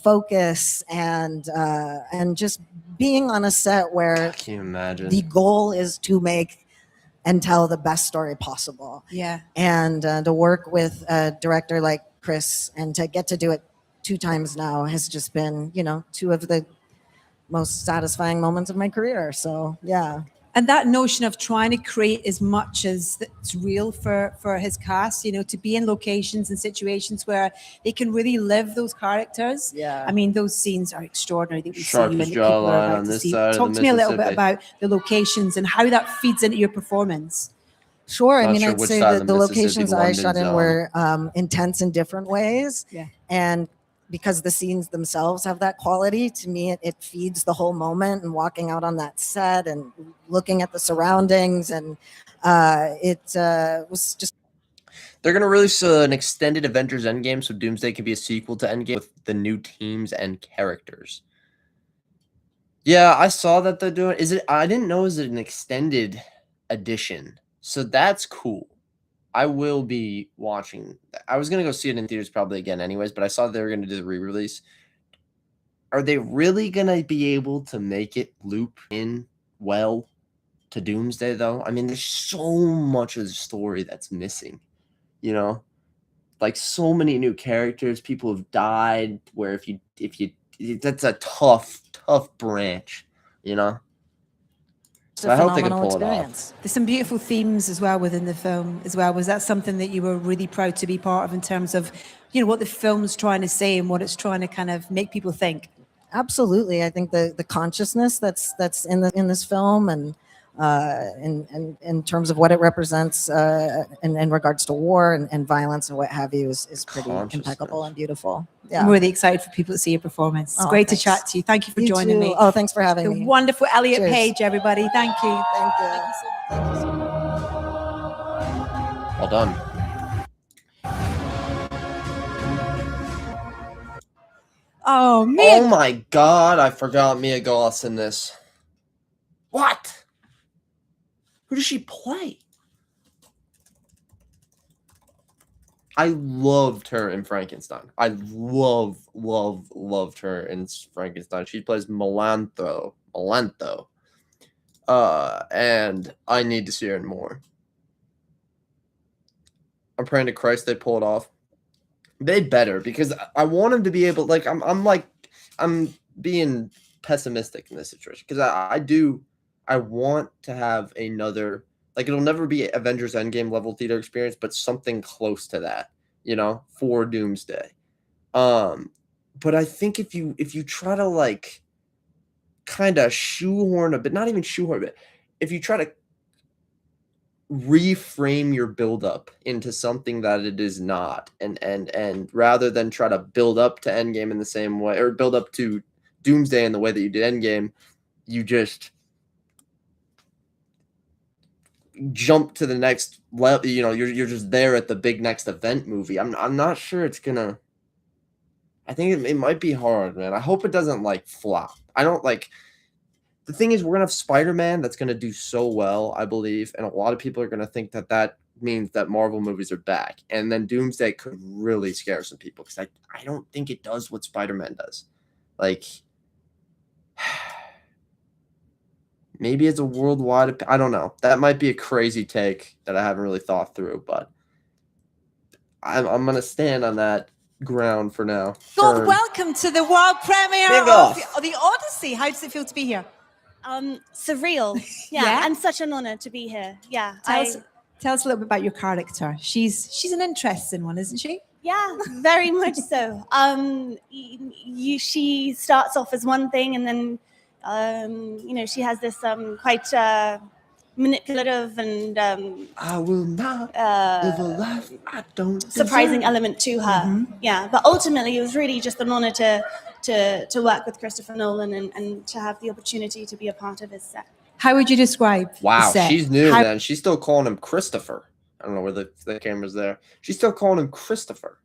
focus and just being on a set where Can you imagine? the goal is to make and tell the best story possible. Yeah. And to work with a director like Chris and to get to do it 2 times now has just been, 2 of the most satisfying moments of my career. So, yeah. And that notion of trying to create as much as that's real for his cast, to be in locations and situations where they can really live those characters. Yeah. I mean, those scenes are extraordinary that we see Sharpest and that people are jawline about on to this see. side of Talk the to me a little bit Mississippi. about the locations and how that feeds into your performance. Sure. Not sure I'd which say side that of the Mississippi locations I London's shot in on. were intense in different ways. Yeah. And because the scenes themselves have that quality, to me, it feeds the whole moment, and walking out on that set and looking at the surroundings. And it was just. They're going to release an extended Avengers Endgame, so Doomsday can be a sequel to Endgame with the new teams and characters. Yeah, I saw that they're doing. I didn't know it was an extended edition, so that's cool. I will be watching. I was going to go see it in theaters probably again anyways, but I saw they were going to do the re-release. Are they really going to be able to make it loop in well to Doomsday, though? I mean, there's so much of the story that's missing, like so many new characters. People have died, where if you that's a tough branch, So I hope they can pull it off. There's some beautiful themes as well within the film as well. Was that something that you were really proud to be part of, in terms of, what the film's trying to say and what it's trying to kind of make people think. Absolutely, I think the consciousness that's in this film, and in terms of what it represents in regards to war and violence and what have you, is pretty impeccable and beautiful. Yeah. I'm really excited for people to see your performance. It's great thanks. to chat to you. Thank you for You joining too. me. Oh, thanks for having The me. wonderful Elliot Cheers. Page, everybody. Thank you. Thank you. Well done. Oh, Oh my God, I forgot Mia Goth's in this. What? Who does she play? I loved her in Frankenstein. I loved her in Frankenstein. She plays Melantho. And I need to see her in more. I'm praying to Christ they pull it off. They better, because I want him to be able, like, I'm being pessimistic in this situation, because I want to have another, like, it'll never be Avengers Endgame level theater experience, but something close to that, for Doomsday. But I think if you try to, like, kind of shoehorn a bit, not even shoehorn, but if you try to reframe your buildup into something that it is not, and rather than try to build up to Endgame in the same way, or build up to Doomsday in the way that you did Endgame, you just jump to the next level. You're just there at the big next event movie. I'm not sure it's gonna. I think it might be hard, man. I hope it doesn't like flop. I don't like. The thing is, we're going to have Spider-Man that's going to do so well, I believe, and a lot of people are going to think that means that Marvel movies are back. And then Doomsday could really scare some people, because I don't think it does what Spider-Man does. Like, maybe it's a worldwide... I don't know. That might be a crazy take that I haven't really thought through, but I'm going to stand on that ground for now. God, welcome to the world premiere of the Odyssey. How does it feel to be here? Surreal. Yeah, and such an honor to be here. Yeah. Tell us a little bit about your character. She's an interesting one, isn't she? Yeah, very much so. She starts off as one thing, and then she has this quite manipulative and I will not live a life I don't surprising deserve. element to her. Mm-hmm. Yeah, but ultimately it was really just an honor to work with Christopher Nolan and to have the opportunity to be a part of his set. How would you describe Wow, the set? she's new then. She's still calling him Christopher. I don't know where the camera's there. She's still calling him Christopher.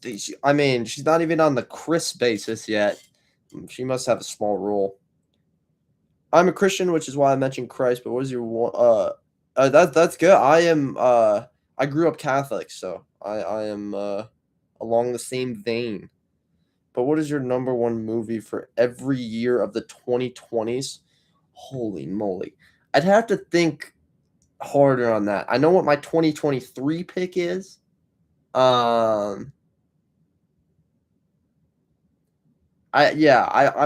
She's not even on the Chris basis yet. She must have a small role. I'm a Christian, which is why I mentioned Christ, but what is your that's good. I am I grew up Catholic, so I am along the same vein. But what is your #1 movie for every year of the 2020s? Holy moly. I'd have to think harder on that. I know what my 2023 pick is. I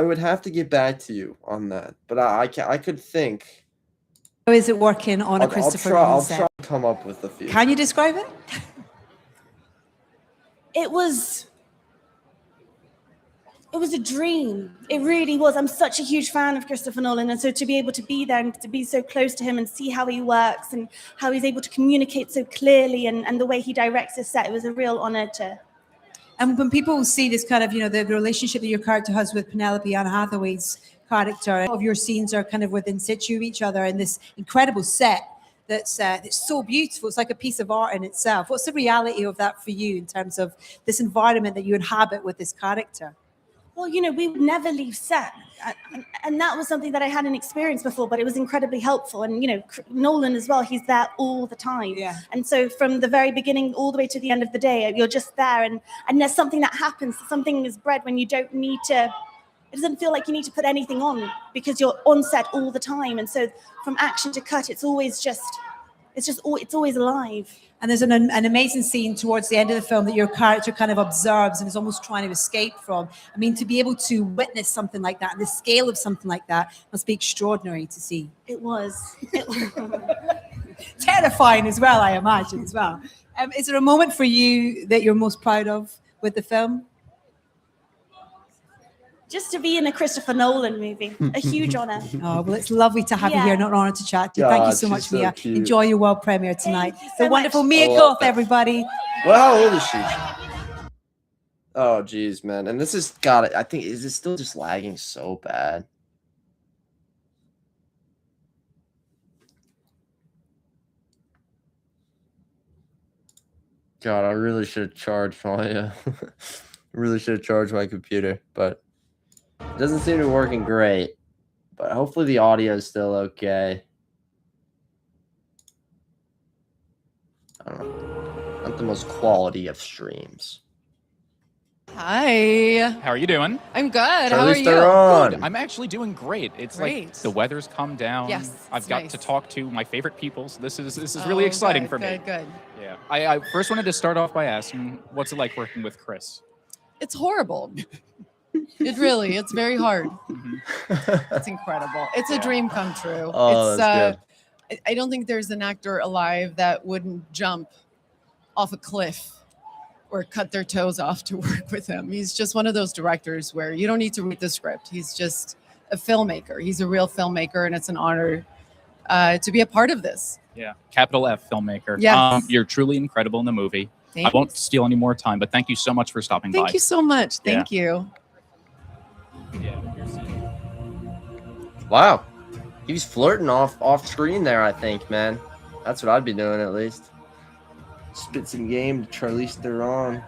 would have to get back to you on that, but I could think. How is it working on a Christopher Nolan set? I'll try to come up with a few. Can you describe it? It was a dream. It really was. I'm such a huge fan of Christopher Nolan, and so to be able to be there and to be so close to him and see how he works and how he's able to communicate so clearly and the way he directs his set, it was a real honor to. And when people see this kind of, the relationship that your character has with Penelope Anne Hathaway's character, all of your scenes are kind of within situ of each other in this incredible set that's so beautiful. It's like a piece of art in itself. What's the reality of that for you in terms of this environment that you inhabit with this character? Well, we would never leave set. And that was something that I hadn't experienced before, but it was incredibly helpful. And, Nolan as well, he's there all the time. Yeah. And so from the very beginning all the way to the end of the day, you're just there. And there's something that happens. Something is bred when you don't need to. It doesn't feel like you need to put anything on because you're on set all the time. And so from action to cut, it's always alive. And there's an amazing scene towards the end of the film that your character kind of observes and is almost trying to escape from. I mean, to be able to witness something like that, and the scale of something like that must be extraordinary to see. It was. Terrifying as well, I imagine, as well. Is there a moment for you that you're most proud of with the film? Just to be in a Christopher Nolan movie, a huge honor. Oh, well, it's lovely to have you here and an honor to chat to you. Thank you so God, much, she's so Mia. cute. Enjoy your world premiere tonight. Thank you so The wonderful much. Mia I love Goth, that. everybody. Well, how old is she? Oh, geez, man. And this is, God, I think, is it still just lagging so bad? God, I really should have charged my, really should have charged my computer, but it doesn't seem to be working great. But hopefully the audio is still okay. I don't know. Not the most quality of streams. Hi. How are you doing? I'm good. How are Charlize you? Theron. Good. I'm actually doing great. It's Great. like the weather's calmed down. Yes, I've it's got nice. to talk to my favorite people. So this is really Oh, exciting good, for me. Good. Yeah. I first wanted to start off by asking, what's it like working with Chris? It's horrible. It's very hard. It's incredible. It's a dream come true. Oh, that's good. I don't think there's an actor alive that wouldn't jump off a cliff or cut their toes off to work with him. He's just one of those directors where you don't need to read the script. He's just a filmmaker. He's a real filmmaker, and it's an honor to be a part of this. Yeah. Capital F filmmaker. Yes. You're truly incredible in the movie. I won't steal any more time, but thank you so much for stopping by. Thank you so much. Thank you. Wow. He was flirting off screen there, I think, man. That's what I'd be doing at least. Spit some game to Charlize Theron.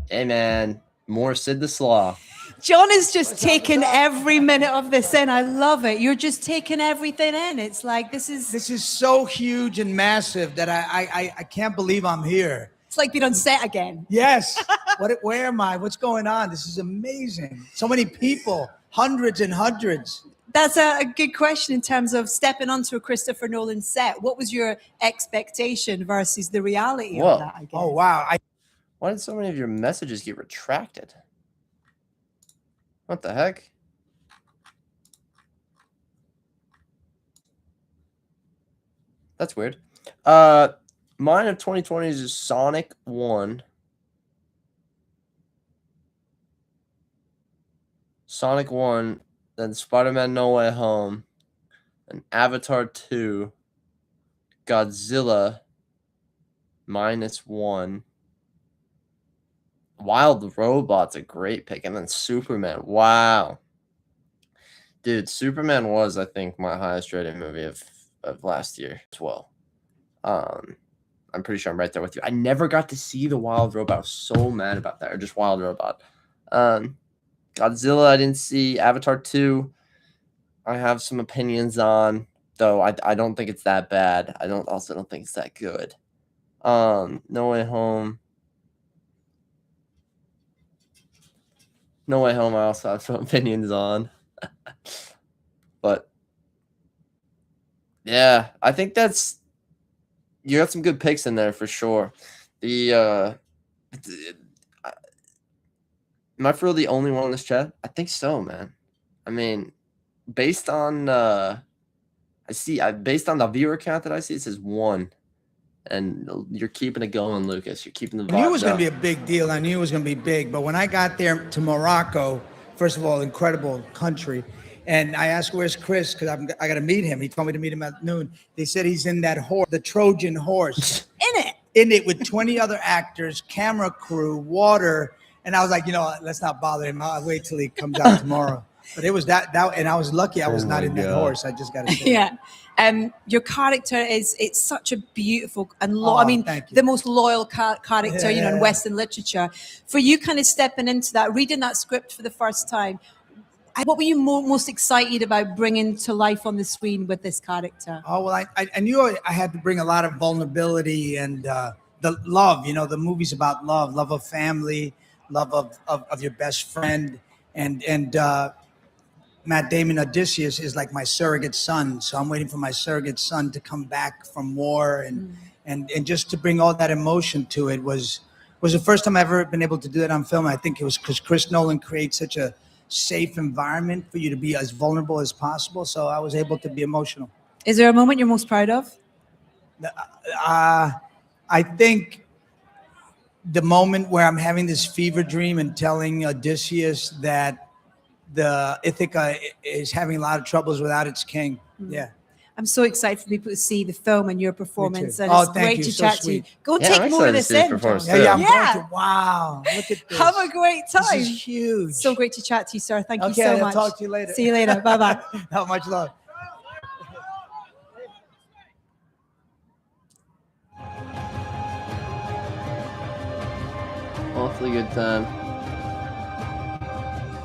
Hey, man. More Sid the Sloth. John is just taking every minute of this in. I love it. You're just taking everything in. It's like this is so huge and massive that I can't believe I'm here. It's like being on set again. Yes. Where am I? What's going on? This is amazing. So many people, hundreds and hundreds. That's a good question in terms of stepping onto a Christopher Nolan set. What was your expectation versus the reality Whoa. of that? I guess? Oh, wow. Why did so many of your messages get retracted? What the heck? That's weird. Mine of 2020 is Sonic 1. Sonic 1, then Spider-Man No Way Home, and Avatar 2, Godzilla -1. Wild Robot's a great pick, and then Superman. Wow. Dude, Superman was, I think, my highest rated movie of last year as well. I'm pretty sure I'm right there with you. I never got to see the Wild Robot. I was so mad about that, or just Wild Robot. Godzilla, I didn't see. Avatar 2, I have some opinions on, though I don't think it's that bad. I also don't think it's that good. No Way Home. No Way Home, I also have some opinions on. But, yeah, I think you got some good picks in there for sure. Am I for real the only one in this chat? I think so, man. I mean, based on based on the viewer count that I see, it says 1. And you're keeping it going, Lucas. You're keeping the I knew it vibes was going up. to be a big deal. I knew it was going to be big. But when I got there to Morocco, first of all, incredible country. And I asked, where's Chris? Because I got to meet him. He told me to meet him at noon. They said he's in that horse, the Trojan horse. In it with 20 other actors, camera crew, water. And I was like, let's not bother him. I'll wait till he comes out tomorrow. But it was that, and I was lucky I was not in that horse. I just got to say. Yeah. Your character it's such a beautiful and thank you. the most loyal character, in Yeah. Western literature. For you kind of stepping into that, reading that script for the first time, what were you most excited about bringing to life on the screen with this character? Oh, well, I knew I had to bring a lot of vulnerability and the love, the movie's about love of family, love of your best friend. And Matt Damon Odysseus is like my surrogate son. So I'm waiting for my surrogate son to come back from war and just to bring all that emotion to it was the first time I've ever been able to do that on film. I think it was because Chris Nolan creates such a safe environment for you to be as vulnerable as possible. So I was able to be emotional. Is there a moment you're most proud of? I think the moment where I'm having this fever dream and telling Odysseus that the Ithaca is having a lot of troubles without its king. Yeah. I'm so excited for people to see the film and your performance. And Oh, it's thank great you. to So chat sweet. to you. Go Yeah, take I'm more of excited to this see his in. performance John. too. I'm Yeah. going to. Wow. Look at this. Have a great time. This is huge. So great to chat to you, sir. Thank you Okay, so I'll much. talk to you later. See you later. Bye-bye. How much love. Awfully good time.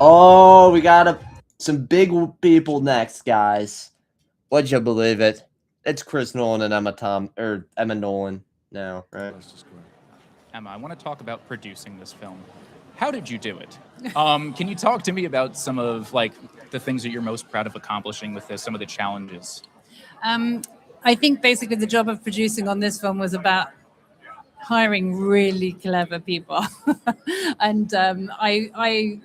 Oh, we got some big people next, guys. Would you believe it? It's Chris Nolan and Emma Nolan now, right? Emma, I want to talk about producing this film. How did you do it? Can you talk to me about some of like the things that you're most proud of accomplishing with this, some of the challenges? I think basically the job of producing on this film was about hiring really clever people. And I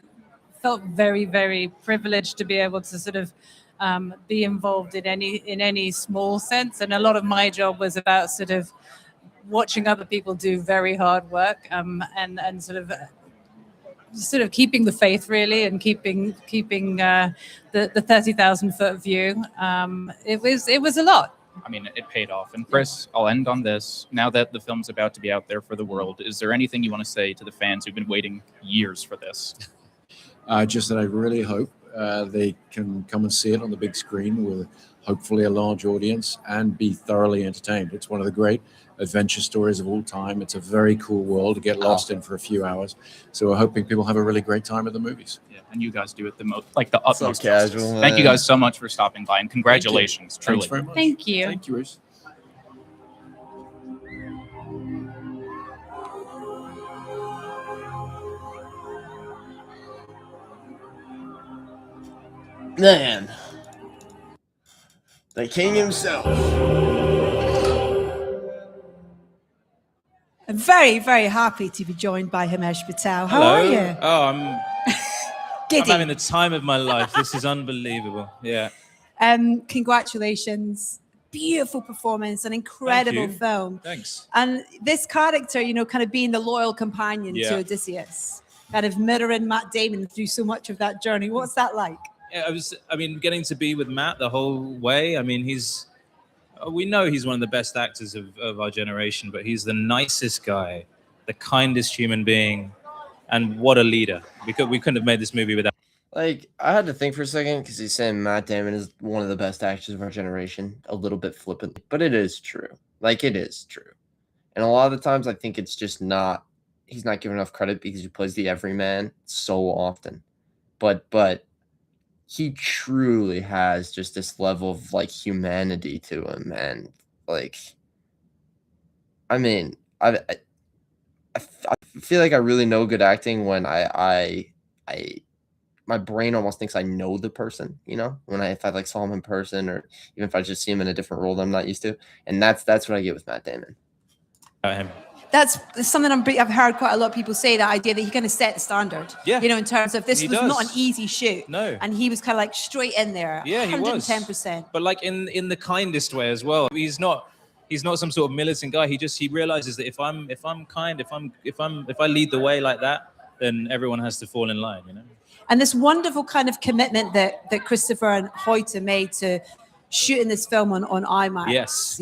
felt very, very privileged to be able to sort of be involved in any small sense. And a lot of my job was about sort of watching other people do very hard work and sort of keeping the faith really and keeping the 30,000 foot view. It was a lot. I mean, it paid off. And Chris, I'll end on this. Now that the film's about to be out there for the world, is there anything you want to say to the fans who've been waiting years for this? Just that I really hope they can come and see it on the big screen with hopefully a large audience and be thoroughly entertained. It's one of the great adventure stories of all time. It's a very cool world to get lost in for a few hours. So we're hoping people have a really great time at the movies. Yeah, and you guys do it the utmost casual, justice. Thank you guys so much for stopping by, and congratulations. Truly. Thanks very much. Thank you. Thank you, Reese. Man, the king himself. I'm very, very happy to be joined by Himesh Patel. How Hello. are you? Oh, I'm Giddy. having the time of my life. This is unbelievable. Yeah. Congratulations. Beautiful performance, an incredible Thank you. film. Thanks. And this character, kind of being the loyal companion Yeah. to Odysseus, kind of mirroring Matt Damon through so much of that journey. What's that like? Yeah, getting to be with Matt the whole way. I mean, we know he's one of the best actors of our generation, but he's the nicest guy, the kindest human being, and what a leader. We couldn't have made this movie without. Like, I had to think for a second because he's saying Matt Damon is one of the best actors of our generation, a little bit flippant, but it is true. Like, it is true. And a lot of the times I think it's just he's not given enough credit because he plays the everyman so often. But he truly has just this level of like humanity to him, and like, I mean, I feel like I really know good acting when I my brain almost thinks I know the person, when if I like saw him in person, or even if I just see him in a different role that I'm not used to, and that's what I get with Matt Damon. That's something I've heard quite a lot of people say, that idea that he kind of set the standard. Yeah. In terms of this He was does. not an easy shoot. No. And he was kind of like straight in there. Yeah, he was 110%. But like in the kindest way as well. He's not some sort of militant guy. He realizes that if I'm kind, if I lead the way like that, then everyone has to fall in line. And this wonderful kind of commitment that Christopher and Hoyte made to shooting this film on IMAX. Yes.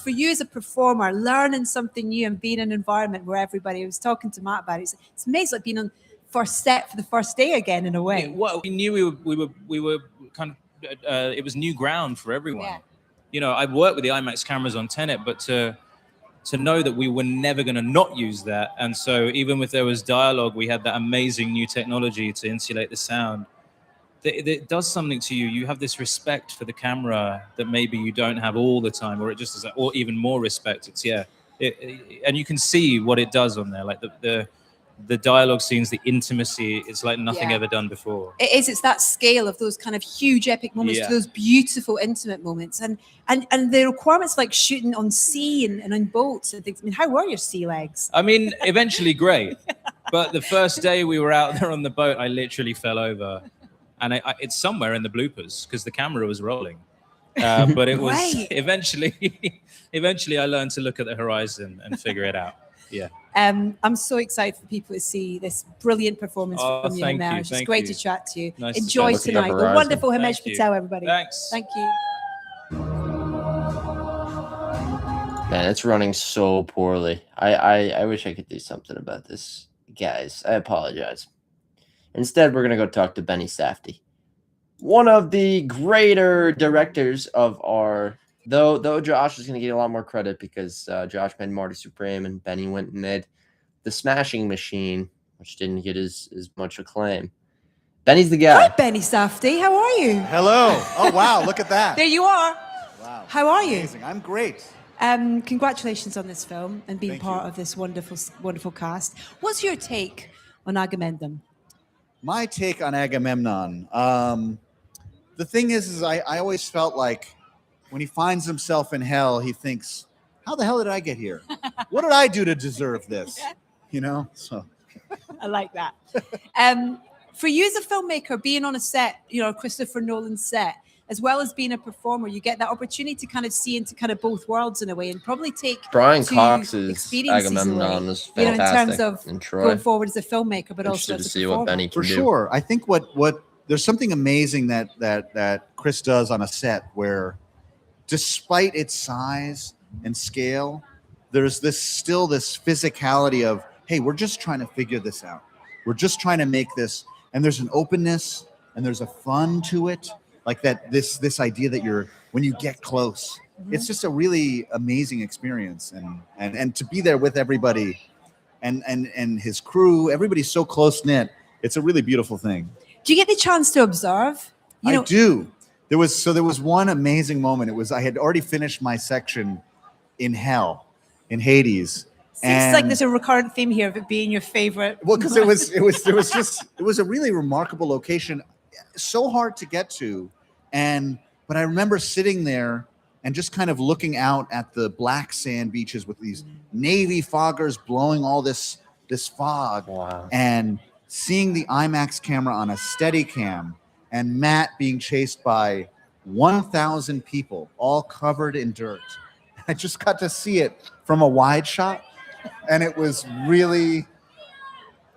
For you as a performer, learning something new and being in an environment where everybody was talking to Matt about it. It's amazing, like being on first set for the first day again in a way. Well, we knew we were kind of it was new ground for everyone. Yeah. I worked with the IMAX cameras on Tenet, but to know that we were never going to not use that, and so even if there was dialogue, we had that amazing new technology to insulate the sound. It does something to you. You have this respect for the camera that maybe you don't have all the time, or it just is, or even more respect. And you can see what it does on there, like the dialogue scenes, the intimacy. It's like nothing ever done before. It is. It's that scale of those kind of huge epic moments to those beautiful intimate moments, and the requirements like shooting on sea and on boats and things. I mean, how were your sea legs? I mean, eventually great. But the first day we were out there on the boat, I literally fell over, and it's somewhere in the bloopers because the camera was rolling. But it was Right. eventually I learned to look at the horizon and figure it out. Yeah. I'm so excited for people to see this brilliant performance from you thank now. you, It's just thank great you. to chat to you. Nice to Enjoy chat. tonight. The horizon. wonderful Himesh Thank you. Patel, everybody. Thanks. Thank you. Man, it's running so poorly. I wish I could do something about this. Guys, I apologize. Instead, we're going to go talk to Benny Safdie. One of the greater directors of our... Though Josh is going to get a lot more credit because Josh made Marty Supreme and Benny went and made The Smashing Machine, which didn't get as much acclaim. Benny's the guy. Hi, Benny Safdie. How are you? Hello. Oh, wow. Look at that. There you are. Wow. How are you? Amazing. I'm great. Congratulations on this film and being part of this wonderful cast. What's your take on Agamemnon? My take on Agamemnon. The thing is I always felt like when he finds himself in hell, he thinks, how the hell did I get here? What did I do to deserve this? You know? So I like that. For you as a filmmaker, being on a set, Christopher Nolan set, as well as being a performer, you get that opportunity to kind of see into kind of both worlds in a way and probably take Brian two Cox's experiences Agamemnon away, was in fantastic. terms of in Troy. going forward as a filmmaker, but also Interested as to a see what performer. Benny can for do. sure. I think what there's something amazing that Chris does on a set where despite its size and scale, there's this physicality of, hey, we're just trying to figure this out. We're just trying to make this, and there's an openness and there's a fun to it, like that. This idea that when you get close, it's just a really amazing experience, and to be there with everybody, and his crew, everybody's so close knit. It's a really beautiful thing. Do you get the chance to observe? I do. There was one amazing moment. I had already finished my section in hell, in Hades. Seems like there's a recurrent theme here of it being your favorite. Well, because it was a really remarkable location, so hard to get to, but I remember sitting there and just kind of looking out at the black sand beaches with these navy foggers blowing all this fog, and seeing the IMAX camera on a Steadicam, and Matt being chased by 1,000 people, all covered in dirt. I just got to see it from a wide shot, and it was unreal.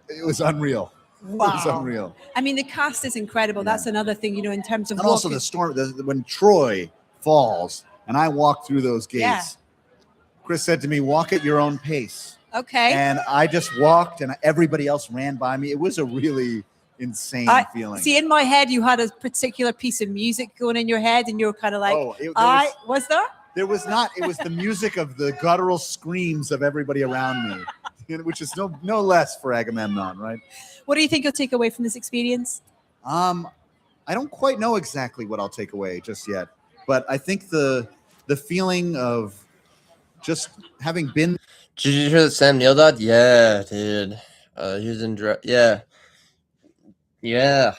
Wow. It was unreal. I mean, the cast is incredible. That's another thing, in terms of And also the storm, when Troy falls, and I walk through those gates, Yeah. Chris said to me, walk at your own pace. Okay. And I just walked, and everybody else ran by me. It was a really insane feeling. See, in my head, you had a particular piece of music going in your head, and you were kind of like, was there? There was not. It was the music of the guttural screams of everybody around me, which is no less for Agamemnon, right? What do you think you'll take away from this experience? I don't quite know exactly what I'll take away just yet, but I think the feeling of just having been. Did you hear that Sam Neill died? Yeah, dude. He was in Yeah.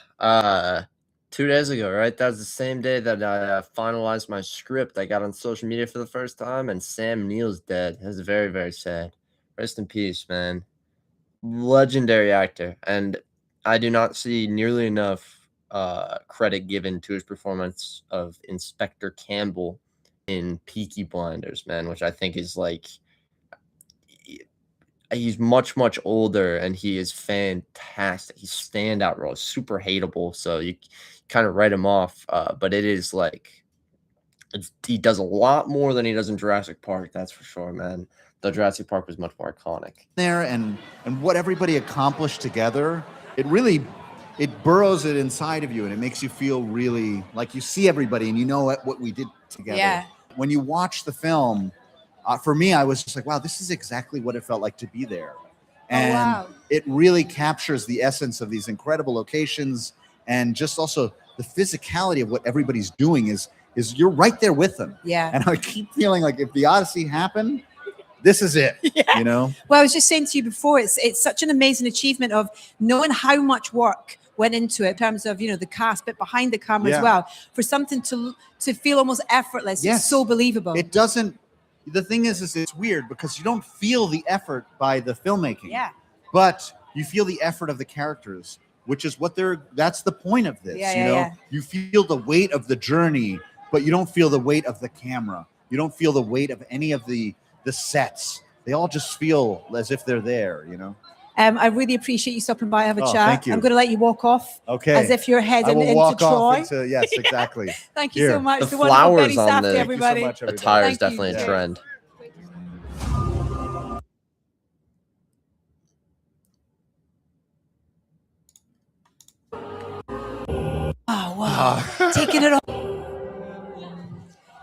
2 days ago, right? That was the same day that I finalized my script. I got on social media for the first time, and Sam Neill's dead. It was very, very sad. Rest in peace, man. Legendary actor. And I do not see nearly enough credit given to his performance of Inspector Campbell in Peaky Blinders, man, which I think is like... He's much, much older, and he is fantastic. He's standout role, super hateable, so you kind of write him off. But it is like he does a lot more than he does in Jurassic Park. That's for sure, man. Though Jurassic Park was much more iconic. There and what everybody accomplished together, it burrows it inside of you, and it makes you feel really like you see everybody, and you know what we did together. Yeah. When you watch the film. For me, I was just like, wow, this is exactly what it felt like to be there. And it really captures the essence of these incredible locations, and just also the physicality of what everybody's doing is you're right there with them. Yeah. And I keep feeling like if the Odyssey happened, this is it, you know? Well, I was just saying to you before, it's such an amazing achievement of knowing how much work went into it in terms of, the cast, but behind the camera as well, for something to feel almost effortless. Yes. It's so believable. It doesn't. The thing is it's weird because you don't feel the effort by the filmmaking. Yeah. But You feel the effort of the characters, which is what that's the point of this. Yeah, you yeah, know, yeah. you feel the weight of the journey, but you don't feel the weight of the camera. You don't feel the weight of any of the sets. They all just feel as if they're there, you know. I really appreciate you stopping by, have a Oh, chat. thank you. I'm going to let you walk off. Okay. As if you're I heading will into walk Troy. off into, yes, exactly. Thank you so much. The wonderful flowers Betty on Safdie, the everybody. attire is Thank you. definitely a Cheers. trend. Oh, wow. Taking it all.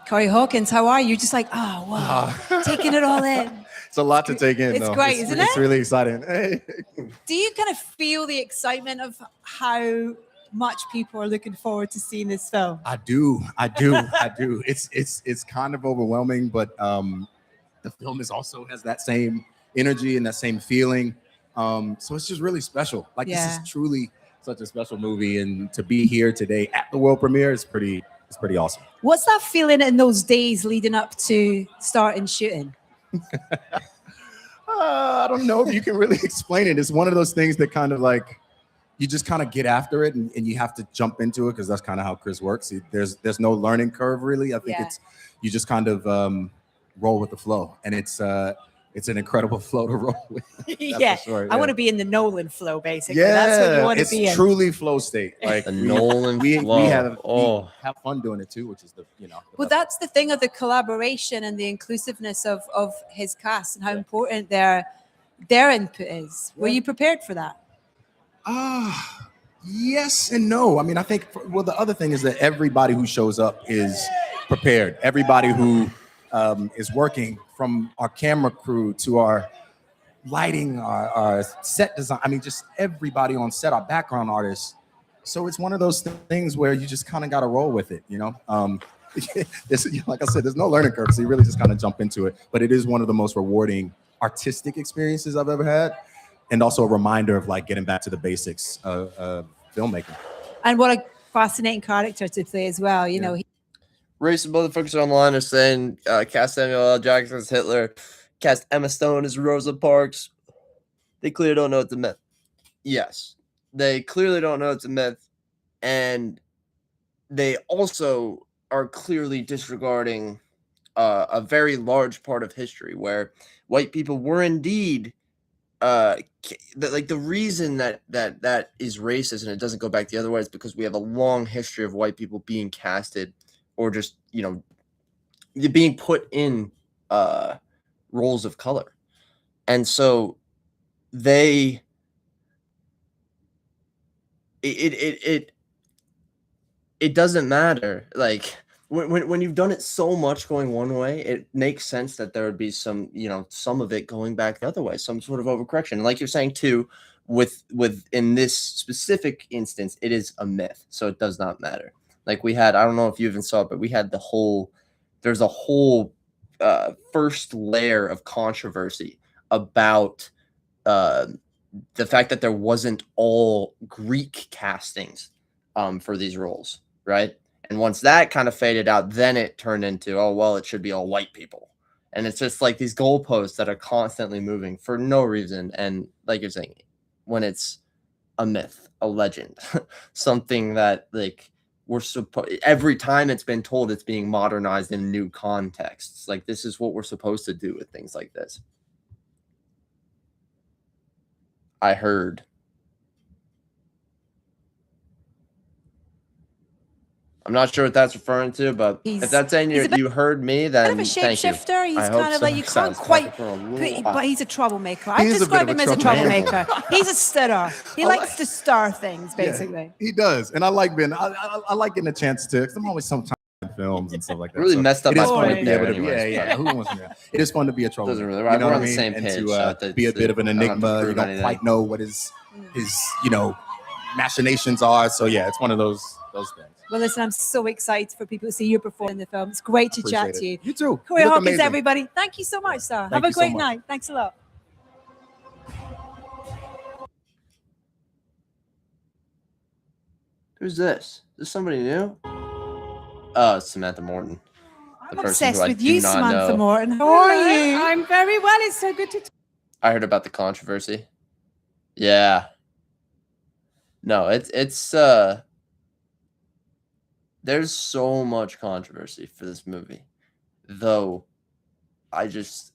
Corey Hawkins, how are you? Just like, oh, wow. Taking it all in. It's a lot to take in. It's though. great, isn't It's it? really exciting. Hey. Do you kind of feel the excitement of how much people are looking forward to seeing this film? I do. It's kind of overwhelming, but the film also has that same energy and that same feeling. So it's just really special. Like this is truly such a special movie, and to be here today at the world premiere is pretty awesome. What's that feeling in those days leading up to starting shooting? I don't know if you can really explain it. It's one of those things that kind of like you just kind of get after it, and you have to jump into it because that's kind of how Chris works. There's no learning curve really. I think you just kind of roll with the flow, and it's an incredible flow to roll with. Yeah, for sure, I want to be in the Nolan flow, basically. Yeah, That's what you want to be in. it's truly flow state. Like The Nolan we flow. we have fun doing it too, which is the Well, that's the thing of the collaboration and the inclusiveness of his cast and how important their input is. Were you prepared for that? Yes and no. I mean, I think the other thing is that everybody who shows up is prepared. Everybody who is working, from our camera crew to our lighting, our set design. I mean, just everybody on set, our background artists. So it's one of those things where you just kind of got to roll with it, you know? Like I said, there's no learning curve, so you really just kind of jump into it. But it is one of the most rewarding artistic experiences I've ever had. And also a reminder of like getting back to the basics of filmmaking. And what a fascinating character to play as well. You know, Racist motherfuckers online are saying cast Samuel L. Jackson as Hitler, cast Emma Stone as Rosa Parks. They clearly don't know it's a myth. Yes, they clearly don't know it's a myth, and they also are clearly disregarding a very large part of history where white people were indeed the reason that is racist and it doesn't go back the other way is because we have a long history of white people being casted or just, you know, being put in roles of color. And so it doesn't matter. Like when you've done it so much going one way, it makes sense that there would be some, you know, some of it going back the other way, some sort of overcorrection. And like you're saying too, with in this specific instance, it is a myth, so it does not matter. Like we had, I don't know if you even saw it, but we had there's a whole first layer of controversy about the fact that there wasn't all Greek castings for these roles, right? And once that kind of faded out, then it turned into, oh, well, it should be all white people. And it's just like these goalposts that are constantly moving for no reason. And like you're saying, when it's a myth, a legend, something that like every time it's been told, it's being modernized in new contexts. Like this is what we're supposed to do with things like this. I heard. I'm not sure what that's referring to, but if that's saying you heard me, then kind of a thank you. shapeshifter. He's I hope kind of so, like you 'cause I can't was quite, talking for a little while. but he's a troublemaker. He I is a bit describe of a him as a troublemaker. troublemaker. He's a stirrer. He likes to stir things, basically. He does, and I like being. I like getting a chance to. Cause I'm always sometimes in films and stuff like that. Really messed up It my is fun to point be there able to be. anyways, Yeah. but- Who wants to? It is fun to be a troublemaker. Doesn't really- You know we're what on I the mean? same And page, to so be a bit of an I don't have to enigma. You prove don't anything. quite know what his machinations are. So yeah, it's one of those things. Well, listen, I'm so excited for people to see you perform in the film. It's great to chat Appreciate to you. it. You too. Corey You look Hawkins, amazing. everybody. Thank you so much, sir. Thank Have a you so great much. night. Thanks a lot. Who's this? Is this somebody new? Oh, it's Samantha Morton. I'm The person obsessed who I with do you, not Samantha know. Morton. How are Hello, you? I'm very well. It's so good to. I heard about the controversy. Yeah. No, it's there's so much controversy for this movie, though. I just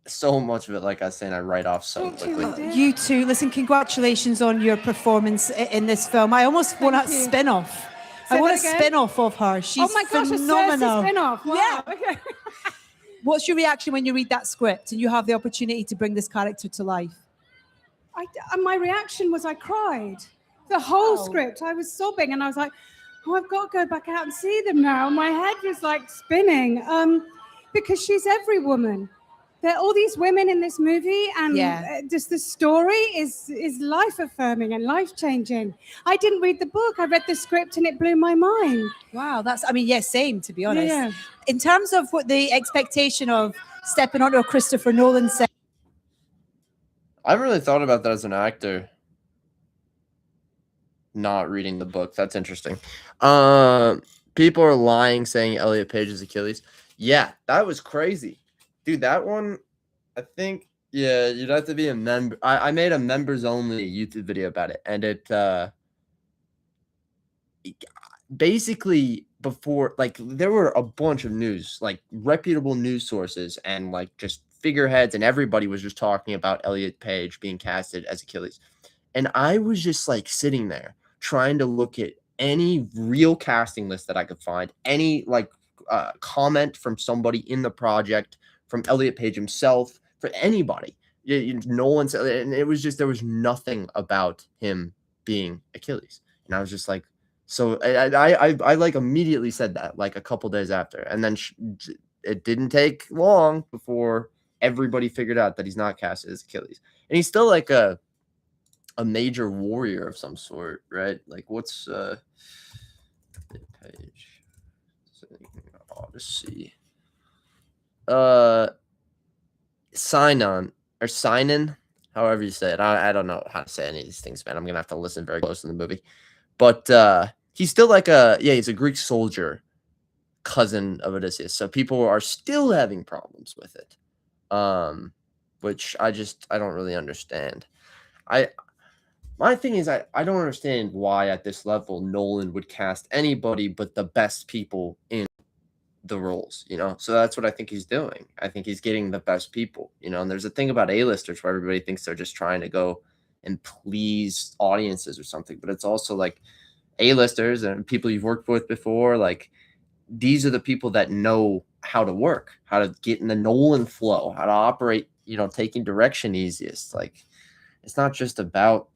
so much of it, like I was saying, I write off so quickly. You too. Listen, congratulations on your performance in this film. I almost want a you. spin-off. Say I want a that again? spin-off of her. She's Oh my gosh, phenomenal. a spin-off. Wow. Yeah. Okay. What's your reaction when you read that script and you have the opportunity to bring this character to life? And my reaction was I cried. The whole script, I was sobbing, and I was like, "Oh, I've got to go back out and see them now." My head was like spinning because she's every woman. There are all these women in this movie, and just the story is life affirming and life changing. I didn't read the book; I read the script, and it blew my mind. Wow, same, to be honest. Yeah. In terms of what the expectation of stepping onto a Christopher Nolan set. I haven't really thought about that as an actor. Not reading the book. That's interesting. People are lying saying Elliot Page is Achilles. Yeah, that was crazy. Dude, that one, I think, yeah, you'd have to be a member. I made a members only YouTube video about it. And it basically before, like, there were a bunch of news, like reputable news sources and like just figureheads, and everybody was just talking about Elliot Page being casted as Achilles. And I was just like sitting there trying to look at any real casting list that I could find, any like comment from somebody in the project, from Elliot Page himself, for anybody. Nolan said, and it was just, there was nothing about him being Achilles. And I was just like, so I like immediately said that like a couple days after. And then it didn't take long before everybody figured out that he's not casted as Achilles. And he's still like a major warrior of some sort, right? Like what's Page Odyssey Sign-in, however you say it. I don't know how to say any of these things, man. I'm gonna have to listen very close to the movie. But he's still like he's a Greek soldier, cousin of Odysseus. So people are still having problems with it. Which I don't really understand. My thing is, I don't understand why at this level Nolan would cast anybody but the best people in the roles, you know? So that's what I think he's doing. I think he's getting the best people, you know? And there's a thing about A-listers where everybody thinks they're just trying to go and please audiences or something. But it's also like A-listers and people you've worked with before, like these are the people that know how to work, how to get in the Nolan flow, how to operate, you know, taking direction easiest. Like it's not just about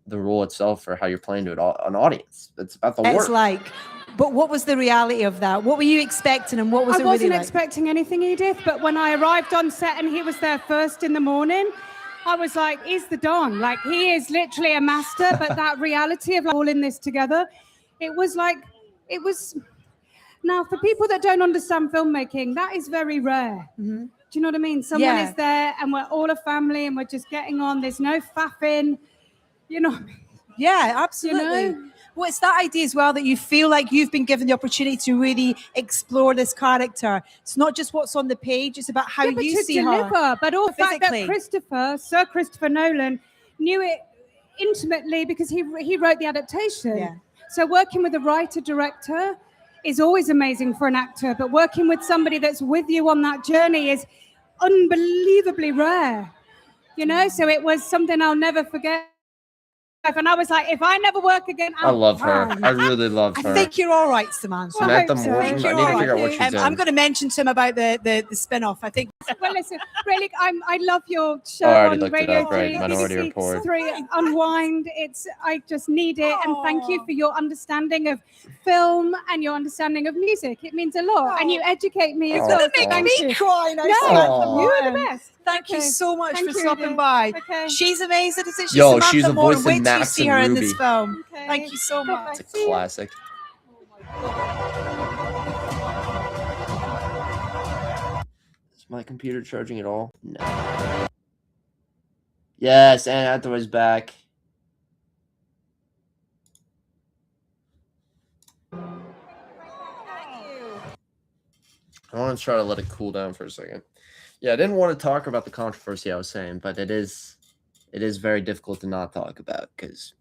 the role itself or how you're playing to an audience. It's about the work. But what was the reality of that? What were you expecting, and what was it I really wasn't like? expecting anything, Edith, but when I arrived on set and he was there first in the morning, I was like, he's the Don. Like, he is literally a master, but that reality of like, all in this together, it was now for people that don't understand filmmaking, that is very rare. Mm-hmm. Do you know what I mean? Someone is there and we're all a family and we're just getting on. There's no faffing, you know. Yeah, absolutely. You know? Well, it's that idea as well that you feel like you've been given the opportunity to really explore this character. It's not just what's on the page; it's about how but you to see deliver, her. But all the fact physically. that Sir Christopher Nolan, knew it intimately because he wrote the adaptation. Yeah. So working with a writer-director is always amazing for an actor, but working with somebody that's with you on that journey is unbelievably rare. You know, so it was something I'll never forget. And I was like, if I never work again, I love her. I really love her. I think you're all right, Samantha. Samantha Morton. I need to figure out what she's doing. I'm going to mention to him about the spin-off. I think. Well, listen, really, I love your show I already on looked it Radio up, right? 3, Minority BBC Report. 3, Unwind. I just need it, and thank you for your understanding of film and your understanding of music. It means a lot, and you educate me as well. You're going to make me cry now, No, Samantha. you're the best. Thank you Okay. so much Thank for you, stopping Edith. by. Okay. She's amazing, isn't she? Yo, Samantha she's the Morton. voice of Wait till you Max see and her in Ruby. this film. Okay. Thank you so much. It's a classic. Is my computer charging at all? No. Yes, Anne Hathaway's back. I want to try to let it cool down for a second. Yeah, I didn't want to talk about the controversy I was saying, but it is it is very difficult to not talk about because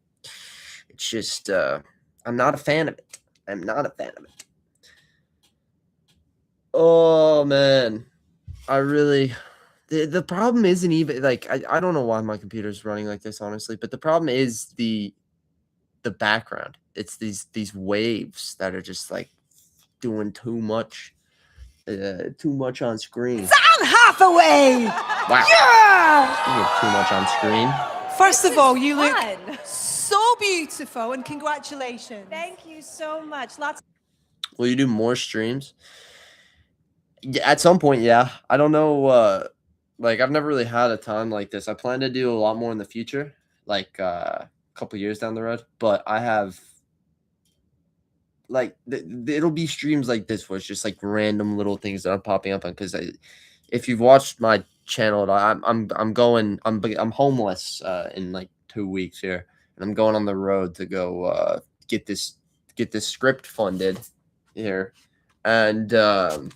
it's just I'm not a fan of it. I'm not a fan of it. Oh man, I really. The problem isn't even like I don't know why my computer's running like this, honestly, but the problem is the background. It's these waves that are just like doing too much on screen. Anne Hathaway! Wow. Yeah! Speaking of too much on screen. First of all, you look Fun. so beautiful, and congratulations. Thank you so much. Lots. Will you do more streams? Yeah, at some point, yeah. I don't know. Like I've never really had a time like this. I plan to do a lot more in the future, like a couple years down the road. But I have like it'll be streams like this where it's just like random little things that are popping up on. Because if you've watched my channel, I'm homeless in like 2 weeks here, and I'm going on the road to go get this script funded here, and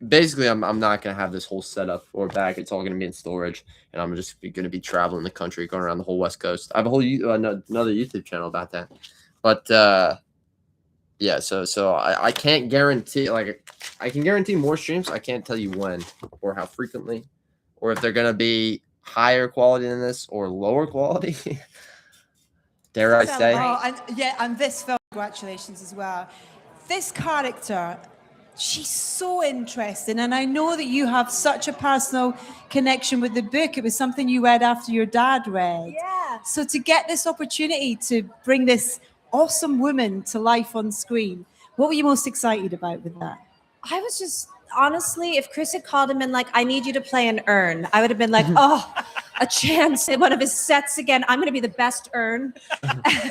basically I'm not gonna have this whole setup or back. It's all gonna be in storage, and I'm just gonna be traveling the country, going around the whole West Coast. I have a whole another YouTube channel about that, but yeah. So I can't guarantee, like I can guarantee more streams. I can't tell you when or how frequently, or if they're gonna be higher quality than this or lower quality. Dare I say? Oh, and this film, congratulations as well. This character, she's so interesting, and I know that you have such a personal connection with the book. It was something you read after your dad read. Yeah. So to get this opportunity to bring this awesome woman to life on screen, what were you most excited about with that? I was just honestly, if Chris had called him and like, I need you to play an Ern, I would have been like, oh, a chance in one of his sets again. I'm going to be the best Ern,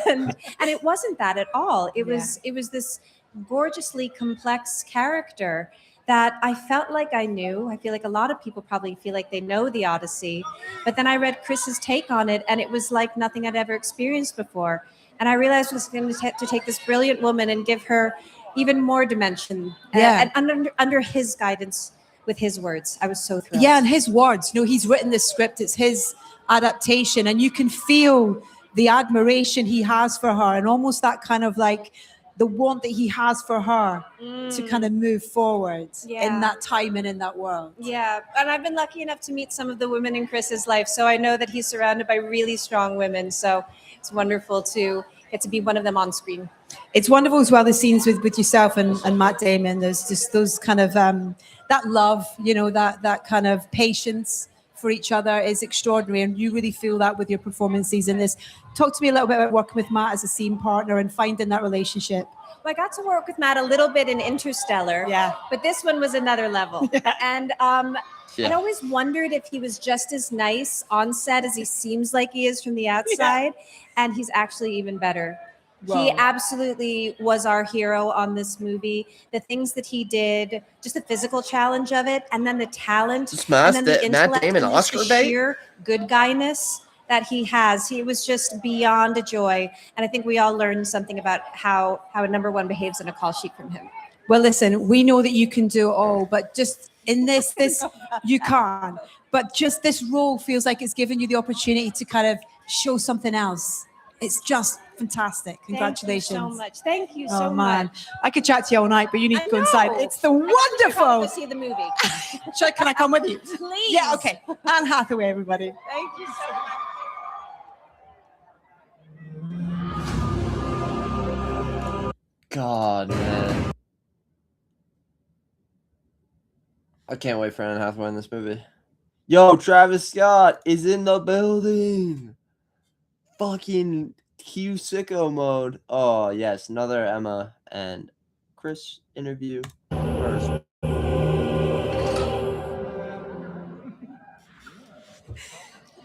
and it wasn't that at all. It was this gorgeously complex character that I felt like I knew. I feel like a lot of people probably feel like they know the Odyssey, but then I read Chris's take on it, and it was like nothing I'd ever experienced before. And I realized I was going to take this brilliant woman and give her even more dimension. Yeah. And under his guidance, with his words, I was so thrilled. Yeah, and his words. You know, he's written this script. It's his adaptation, and you can feel the admiration he has for her, and almost that kind of like the want that he has for her to kind of move forward in that time and in that world. Yeah, and I've been lucky enough to meet some of the women in Chris's life, so I know that he's surrounded by really strong women. So it's wonderful to get to be one of them on screen. It's wonderful as well, the scenes with yourself and Matt Damon. There's just those kind of that love, you know, that kind of patience for each other is extraordinary, and you really feel that with your performances in this. Talk to me a little bit about working with Matt as a scene partner and finding that relationship. Well, I got to work with Matt a little bit in Interstellar, but this one was another level. And I always wondered if he was just as nice on set as he seems like he is from the outside, and he's actually even better. Wow. He absolutely was our hero on this movie. The things that he did, just the physical challenge of it, and then the talent, and then the Matt intellect, Damon and just the Oscar bait? sheer good guyness that he has. He was just beyond a joy. And I think we all learned something about how a number one behaves in a call sheet from him. Well, listen, we know that you can do it all, but just in this you can't. But just this role feels like it's given you the opportunity to kind of show something else. It's just fantastic. Congratulations. Thank you so much. Thank you Oh, so man. much. I could chat to you all night, but you need to go inside. It's the Come wonderful. to see the movie. Can I come with you? Please. Yeah, okay. Anne Hathaway, everybody. Thank you so much. God, man. I can't wait for Anne Hathaway in this movie. Yo, Travis Scott is in the building. Fucking Q sicko mode. Oh, yes. Another Emma and Chris interview.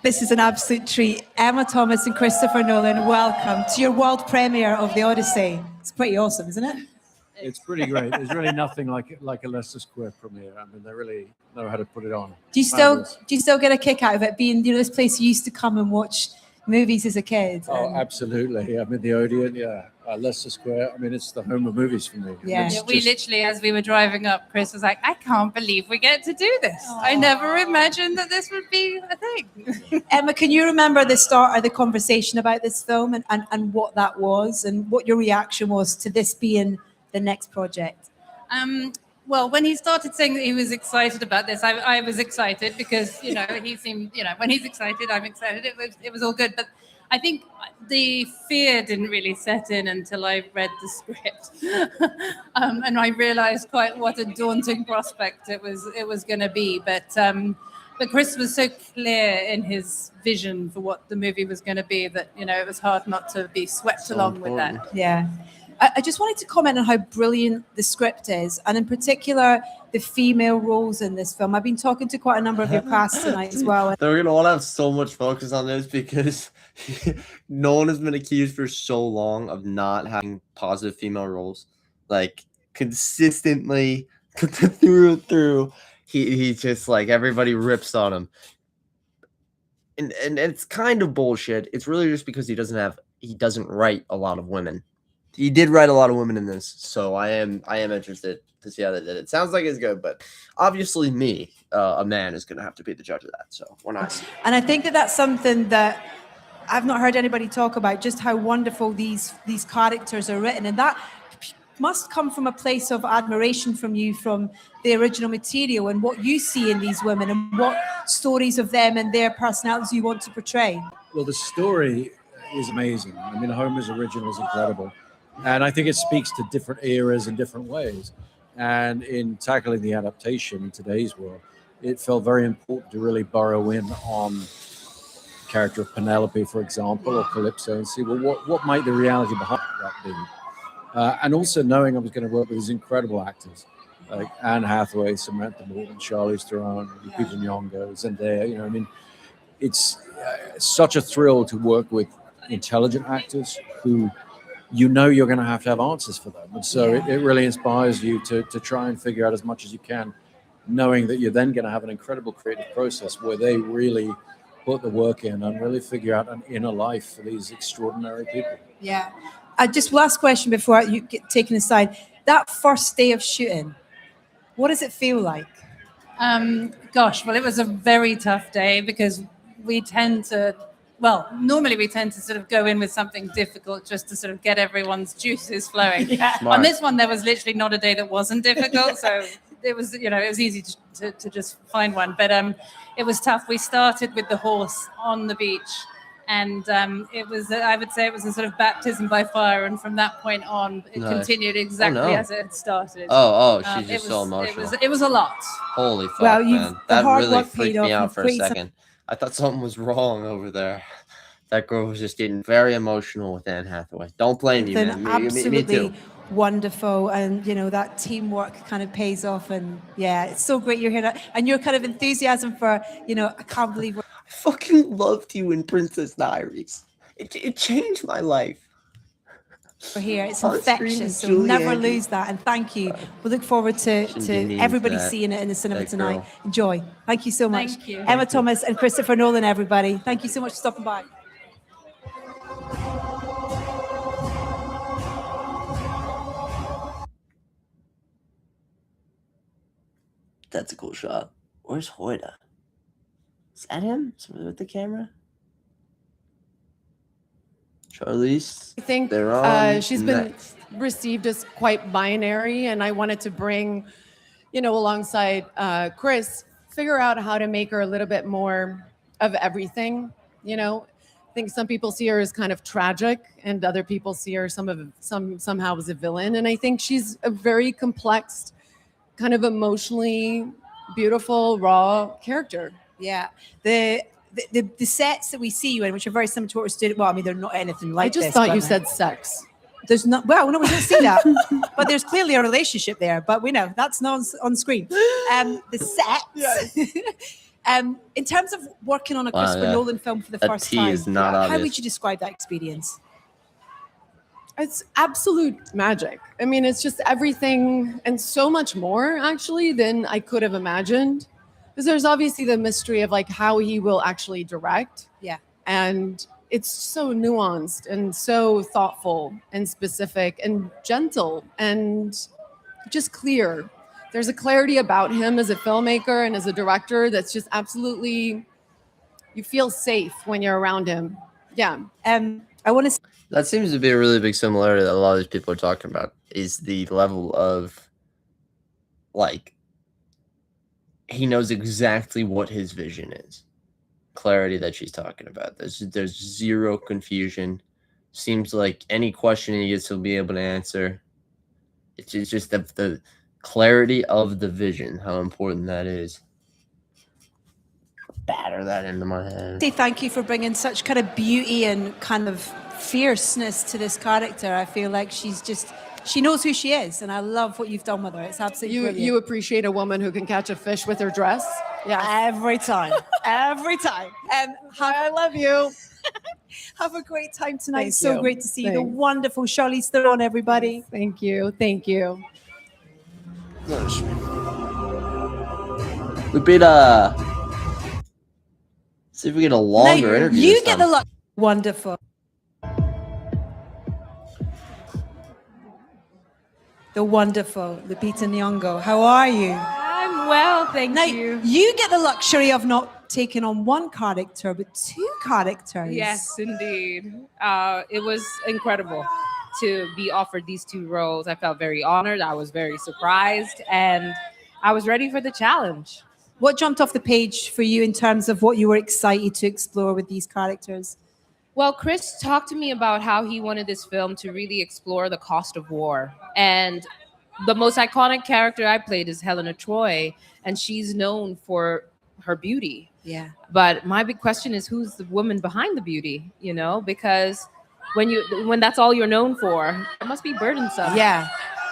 This is an absolute treat. Emma Thomas and Christopher Nolan, welcome to your world premiere of The Odyssey. It's pretty awesome, isn't it? It's pretty great. There's really nothing like a Leicester Square premiere. I mean, they really know how to put it on. Do you still get a kick out of it, being, you know, this place you used to come and watch movies as a kid? Oh, absolutely. I mean, the Odeon, yeah. Leicester Square. I mean, it's the home of movies for me. Yeah, It's we just- literally, as we were driving up, Chris was like, I can't believe we get to do this. I never imagined that this would be a thing. Emma, can you remember the start of the conversation about this film and what that was and what your reaction was to this being the next project? Well, when he started saying that he was excited about this, I was excited because, you know, he seemed, you know, when he's excited, I'm excited. It was all good. But I think the fear didn't really set in until I read the script. And I realized quite what a daunting prospect it was going to be. But Chris was so clear in his vision for what the movie was going to be that, you know, it was hard not to be swept along with that. Yeah. I just wanted to comment on how brilliant the script is, and in particular, the female roles in this film. I've been talking to quite a number of your cast tonight as well. They're gonna want to have so much focus on this because Nolan has been accused for so long of not having positive female roles, like consistently through and through. He's just like everybody rips on him, and it's kind of bullshit. It's really just because he doesn't write a lot of women. He did write a lot of women in this, so I am interested to see how they did it. Sounds like it's good, but obviously me, a man, is going to have to be the judge of that. So we're not. And I think that that's something that I've not heard anybody talk about, just how wonderful these characters are written. And that must come from a place of admiration from you, from the original material and what you see in these women and what stories of them and their personalities you want to portray. Well, the story is amazing. I mean, Homer's original is incredible. And I think it speaks to different eras in different ways. And in tackling the adaptation in today's world, it felt very important to really burrow in on the character of Penelope, for example, or Calypso, and see, well, what might the reality behind that be? And also knowing I was going to work with these incredible actors, like Anne Hathaway, Samantha Morton, Charlize Theron, Lupita Nyong'o, Zendaya. You know, I mean, it's such a thrill to work with intelligent actors who you know you're going to have answers for them. And so it really inspires you to try and figure out as much as you can, knowing that you're then going to have an incredible creative process where they really put the work in and really figure out an inner life for these extraordinary people. Yeah. Just last question before you get taken aside. That first day of shooting, what does it feel like? Gosh, well, it was a very tough day because normally we tend to sort of go in with something difficult just to sort of get everyone's juices flowing. Yeah. On this one, there was literally not a day that wasn't difficult. So it was easy to just find one. But it was tough. We started with the horse on the beach. And it was, I would say it was a sort of baptism by fire. And from that point on, it continued exactly as it had started. She's just so emotional. It was a lot. Holy fuck, Well, man. That hard really work freaked paid me off. out for a second. I thought something was wrong over there. That girl was just getting very emotional with Anne Hathaway. Don't blame you, man. Me Absolutely too. wonderful, and that teamwork kind of pays off. And yeah, it's so great you're here, and your kind of enthusiasm for I can't believe. I fucking loved you in Princess Diaries. It changed my life. We're here. It's On screen, infectious, so Julie never Andrews. lose that. And thank you. We look forward to needs everybody that- seeing it in the cinema that tonight. girl. Enjoy. Thank you so much. Thank you. Emma Thomas and Christopher Nolan, everybody. Thank you so much for stopping by. That's a cool shot. Where's Hoyda? Is that him? Somebody with the camera? Charlize. I think Theron, she's been next. received as quite binary, and I wanted to bring, alongside Chris, figure out how to make her a little bit more of everything. I think some people see her as kind of tragic, and other people see her somehow as a villain. And I think she's a very complex, kind of emotionally beautiful, raw character. Yeah. The sets that we see you in, which are very similar to what we're studying. Well, I mean, they're not anything like I just this, thought but you said sex. There's not. Well, no, we don't see that. But there's clearly a relationship there. But we know that's not on screen. The sets. In terms of working on a Christopher Nolan film for the That first T time, is not how obvious. would you describe that experience? It's absolute magic. I mean, it's just everything and so much more actually than I could have imagined. Because there's obviously the mystery of like how he will actually direct. Yeah. And it's so nuanced and so thoughtful and specific and gentle and just clear. There's a clarity about him as a filmmaker and as a director that's just absolutely, you feel safe when you're around him. Yeah. I want to. That seems to be a really big similarity that a lot of these people are talking about, is the level of, like, he knows exactly what his vision is. Clarity that she's talking about. There's zero confusion. Seems like any question he gets, he'll be able to answer. It's just the clarity of the vision, how important that is. Batter that into my head. Say thank you for bringing such kind of beauty and kind of fierceness to this character. I feel like she knows who she is, and I love what you've done with her. It's absolutely brilliant. You appreciate a woman who can catch a fish with her dress? Yeah, every time. Every time. I love you. Have a great time tonight. Thank So you. great to see you. The Thanks. wonderful Charlize Theron, everybody. Thank you. Thank you. Lupita, see if we get a longer No, interview. you this get time. the luck. Wonderful. The wonderful Lupita Nyong'o. How are you? I'm well, thank you. You get the luxury of not taking on one character, but two characters. Yes, indeed. It was incredible to be offered these two roles. I felt very honored. I was very surprised, and I was ready for the challenge. What jumped off the page for you in terms of what you were excited to explore with these characters? Well, Chris talked to me about how he wanted this film to really explore the cost of war. And the most iconic character I played is Helena Troy, and she's known for her beauty. Yeah. But my big question is, who's the woman behind the beauty, you know? Because when that's all you're known for, it must be burdensome. Yeah.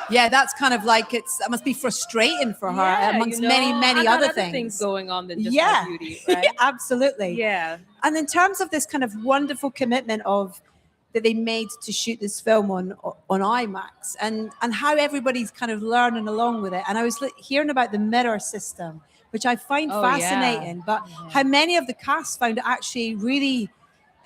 Yeah, that's kind of like that must be frustrating for her amongst many I got other things going on than just Yeah. my beauty, right? Absolutely. Yeah. And in terms of this kind of wonderful commitment that they made to shoot this film on IMAX and how everybody's kind of learning along with it. And I was hearing about the mirror system, which I find fascinating, but how many of the cast found it actually really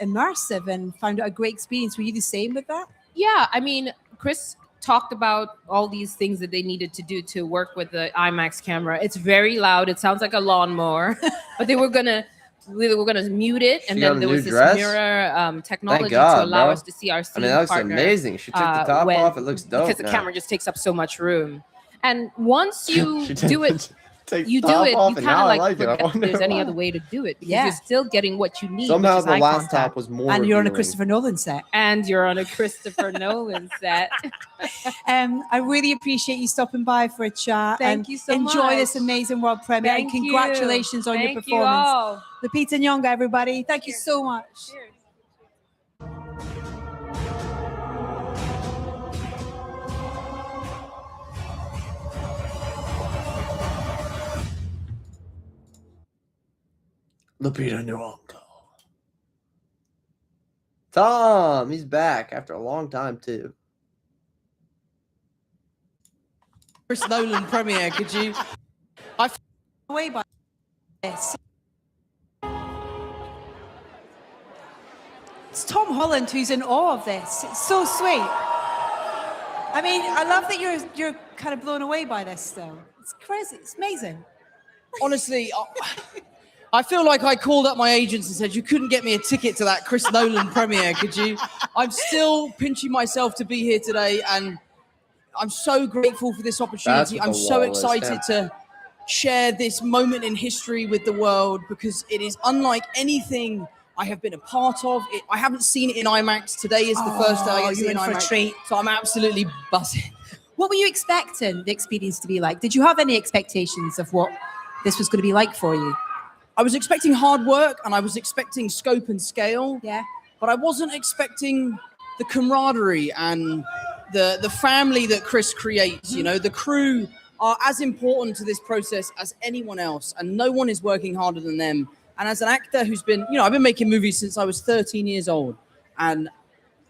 immersive and found it a great experience. Were you the same with that? Yeah, I mean, Chris talked about all these things that they needed to do to work with the IMAX camera. It's very loud. It sounds like a lawnmower, but they were gonna mute it, and then there was this mirror technology to allow us to see our scene I mean, that looks partner. amazing. She took the top off. It looks dope because the now. camera just takes up so much room. And once you She do it, take you the do top it. off, You and kind now of I like like it. I forget wonder there's any why. other way to do it because Yeah. you're still getting what you need. Somehow which is the eye last contact. top was more. And you're on a revealing. Christopher Nolan set. And you're on a Christopher Nolan set. I really appreciate you stopping by for a chat. Thank and you so enjoy much. this amazing world premiere. Thank and you. congratulations on your Thank you performance. all. Lupita Nyong'o, everybody. Thank you so much. Lupita Nyong'o. Tom, he's back after a long time too. Chris Nolan premiere, could you? Away by this. It's Tom Holland who's in awe of this. It's so sweet. I mean, I love that you're kind of blown away by this though. It's crazy. It's amazing. Honestly, I feel like I called up my agents and said, you couldn't get me a ticket to that Chris Nolan premiere, could you? I'm still pinching myself to be here today, and I'm so grateful for this opportunity. That's what I'm the so wall is, excited to share this moment in history with the world because it is unlike anything I have been a part of. I haven't seen it in IMAX. Today is the first day I get to see you're it in in for a IMAX. treat. So I'm absolutely buzzing. What were you expecting the experience to be like? Did you have any expectations of what this was going to be like for you? I was expecting hard work and I was expecting scope and scale. Yeah. But I wasn't expecting the camaraderie and the family that Chris creates. You know, the crew are as important to this process as anyone else, and no one is working harder than them. And as an actor who's been, I've been making movies since I was 13 years old, and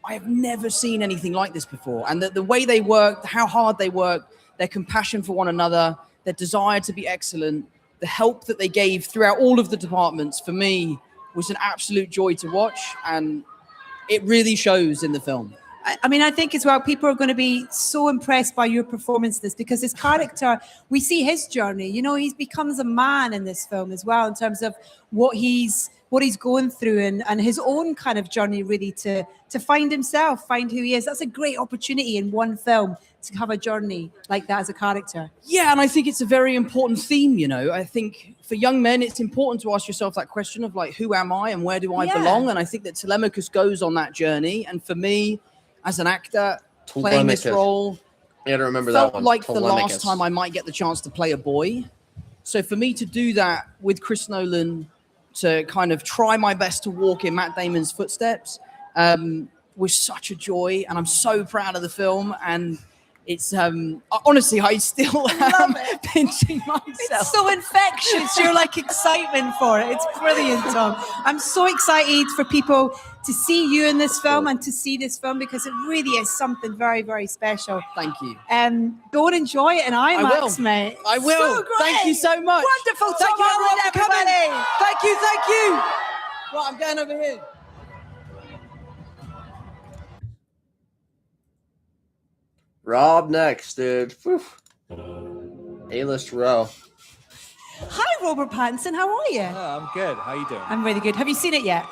I have never seen anything like this before. And the way they work, how hard they work, their compassion for one another, their desire to be excellent, the help that they gave throughout all of the departments, for me, was an absolute joy to watch. And it really shows in the film. I mean, I think as well, people are going to be so impressed by your performance in this, because his character, we see his journey. You know, he becomes a man in this film as well, in terms of what he's going through, and his own kind of journey, really, to find himself, find who he is. That's a great opportunity in one film to have a journey like that as a character. Yeah, and I think it's a very important theme, you know. I think for young men, it's important to ask yourself that question of like, who am I and where do I belong? And I think that Telemachus goes on that journey. And for me, as an actor, playing this role, you gotta remember felt that one. like the last time I might get the chance to play a boy. So for me to do that with Chris Nolan, to kind of try my best to walk in Matt Damon's footsteps, was such a joy. And I'm so proud of the film. And it's honestly, I still am pinching myself. It's so infectious. You're like excitement for it. It's brilliant, Tom. I'm so excited for people to see you in this film and to see this film, because it really is something very, very special. Thank you. Go and enjoy it in IMAX, mate. I will. So great. Thank you so much. Wonderful. Thank Tom you, Holland, everyone, for coming. everybody. Thank you. Thank you. Right, I'm going over here. Rob next, dude. A-list row. Hi, Robert Pattinson. How are you? I'm good. How you doing? I'm really good. Have you seen it yet?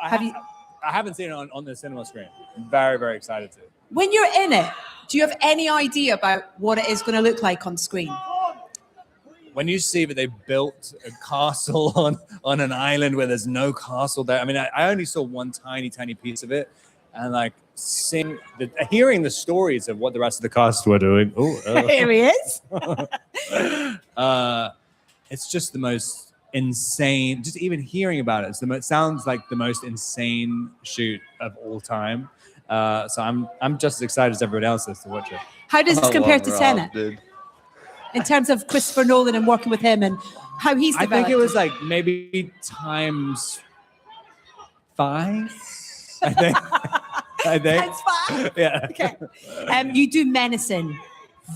I haven't seen it on the cinema screen. I'm very, very excited to. When you're in it, do you have any idea about what it is going to look like on screen? When you see that they built a castle on an island where there's no castle there, I mean, I only saw one tiny piece of it, and like hearing the stories of what the rest of the cast were doing. Here he is. It's just the most insane. Just even hearing about it, it sounds like the most insane shoot of all time. So I'm just as excited as everyone else is to watch it. How does this compare to Tenet? Dude. In terms of Christopher Nolan and working with him and how he's developed? I think it was like maybe times 5. I think. Times 5? Yeah. Okay. You do menacing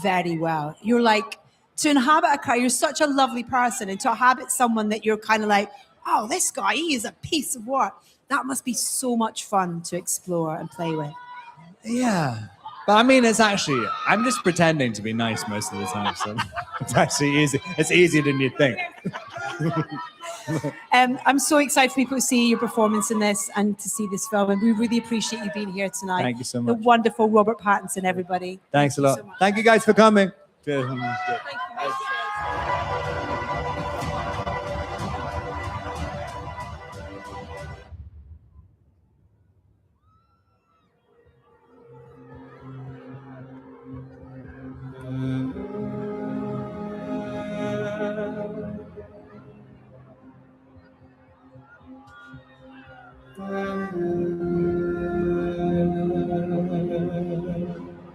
very well. You're like, to inhabit a car, you're such a lovely person, and to inhabit someone that you're kind of like, oh, this guy, he is a piece of work. That must be so much fun to explore and play with. Yeah. But I mean, I'm just pretending to be nice most of the time. So it's actually easy. It's easier than you'd think. I'm so excited for people to see your performance in this and to see this film. And we really appreciate you being here tonight. Thank you so much. The wonderful Robert Pattinson, everybody. Thanks a lot. Thank you guys for coming.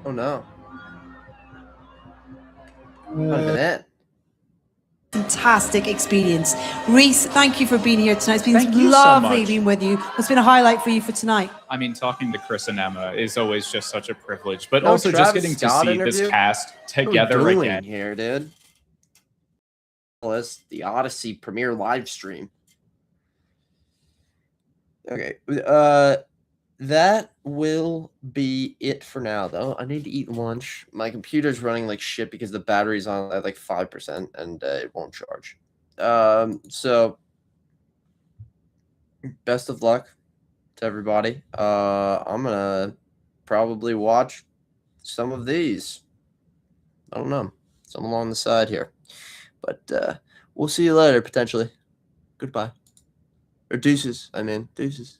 Oh no. Might have been it. Fantastic experience. Reese, thank you for being here tonight. It's been Thank you so lovely much. being with you. It's been a highlight for you for tonight. I mean, talking to Chris and Emma is always just such a privilege, but No, also just Travis getting Scott to see this interview? cast What are we together doing again. here, dude? Well, it's the Odyssey premiere live stream. Okay, that will be it for now, though. I need to eat lunch. My computer's running like shit because the battery's on at like 5% and it won't charge. So best of luck to everybody. I'm gonna probably watch some of these. I don't know, some along the side here, but we'll see you later potentially. Goodbye, or deuces. I mean, deuces.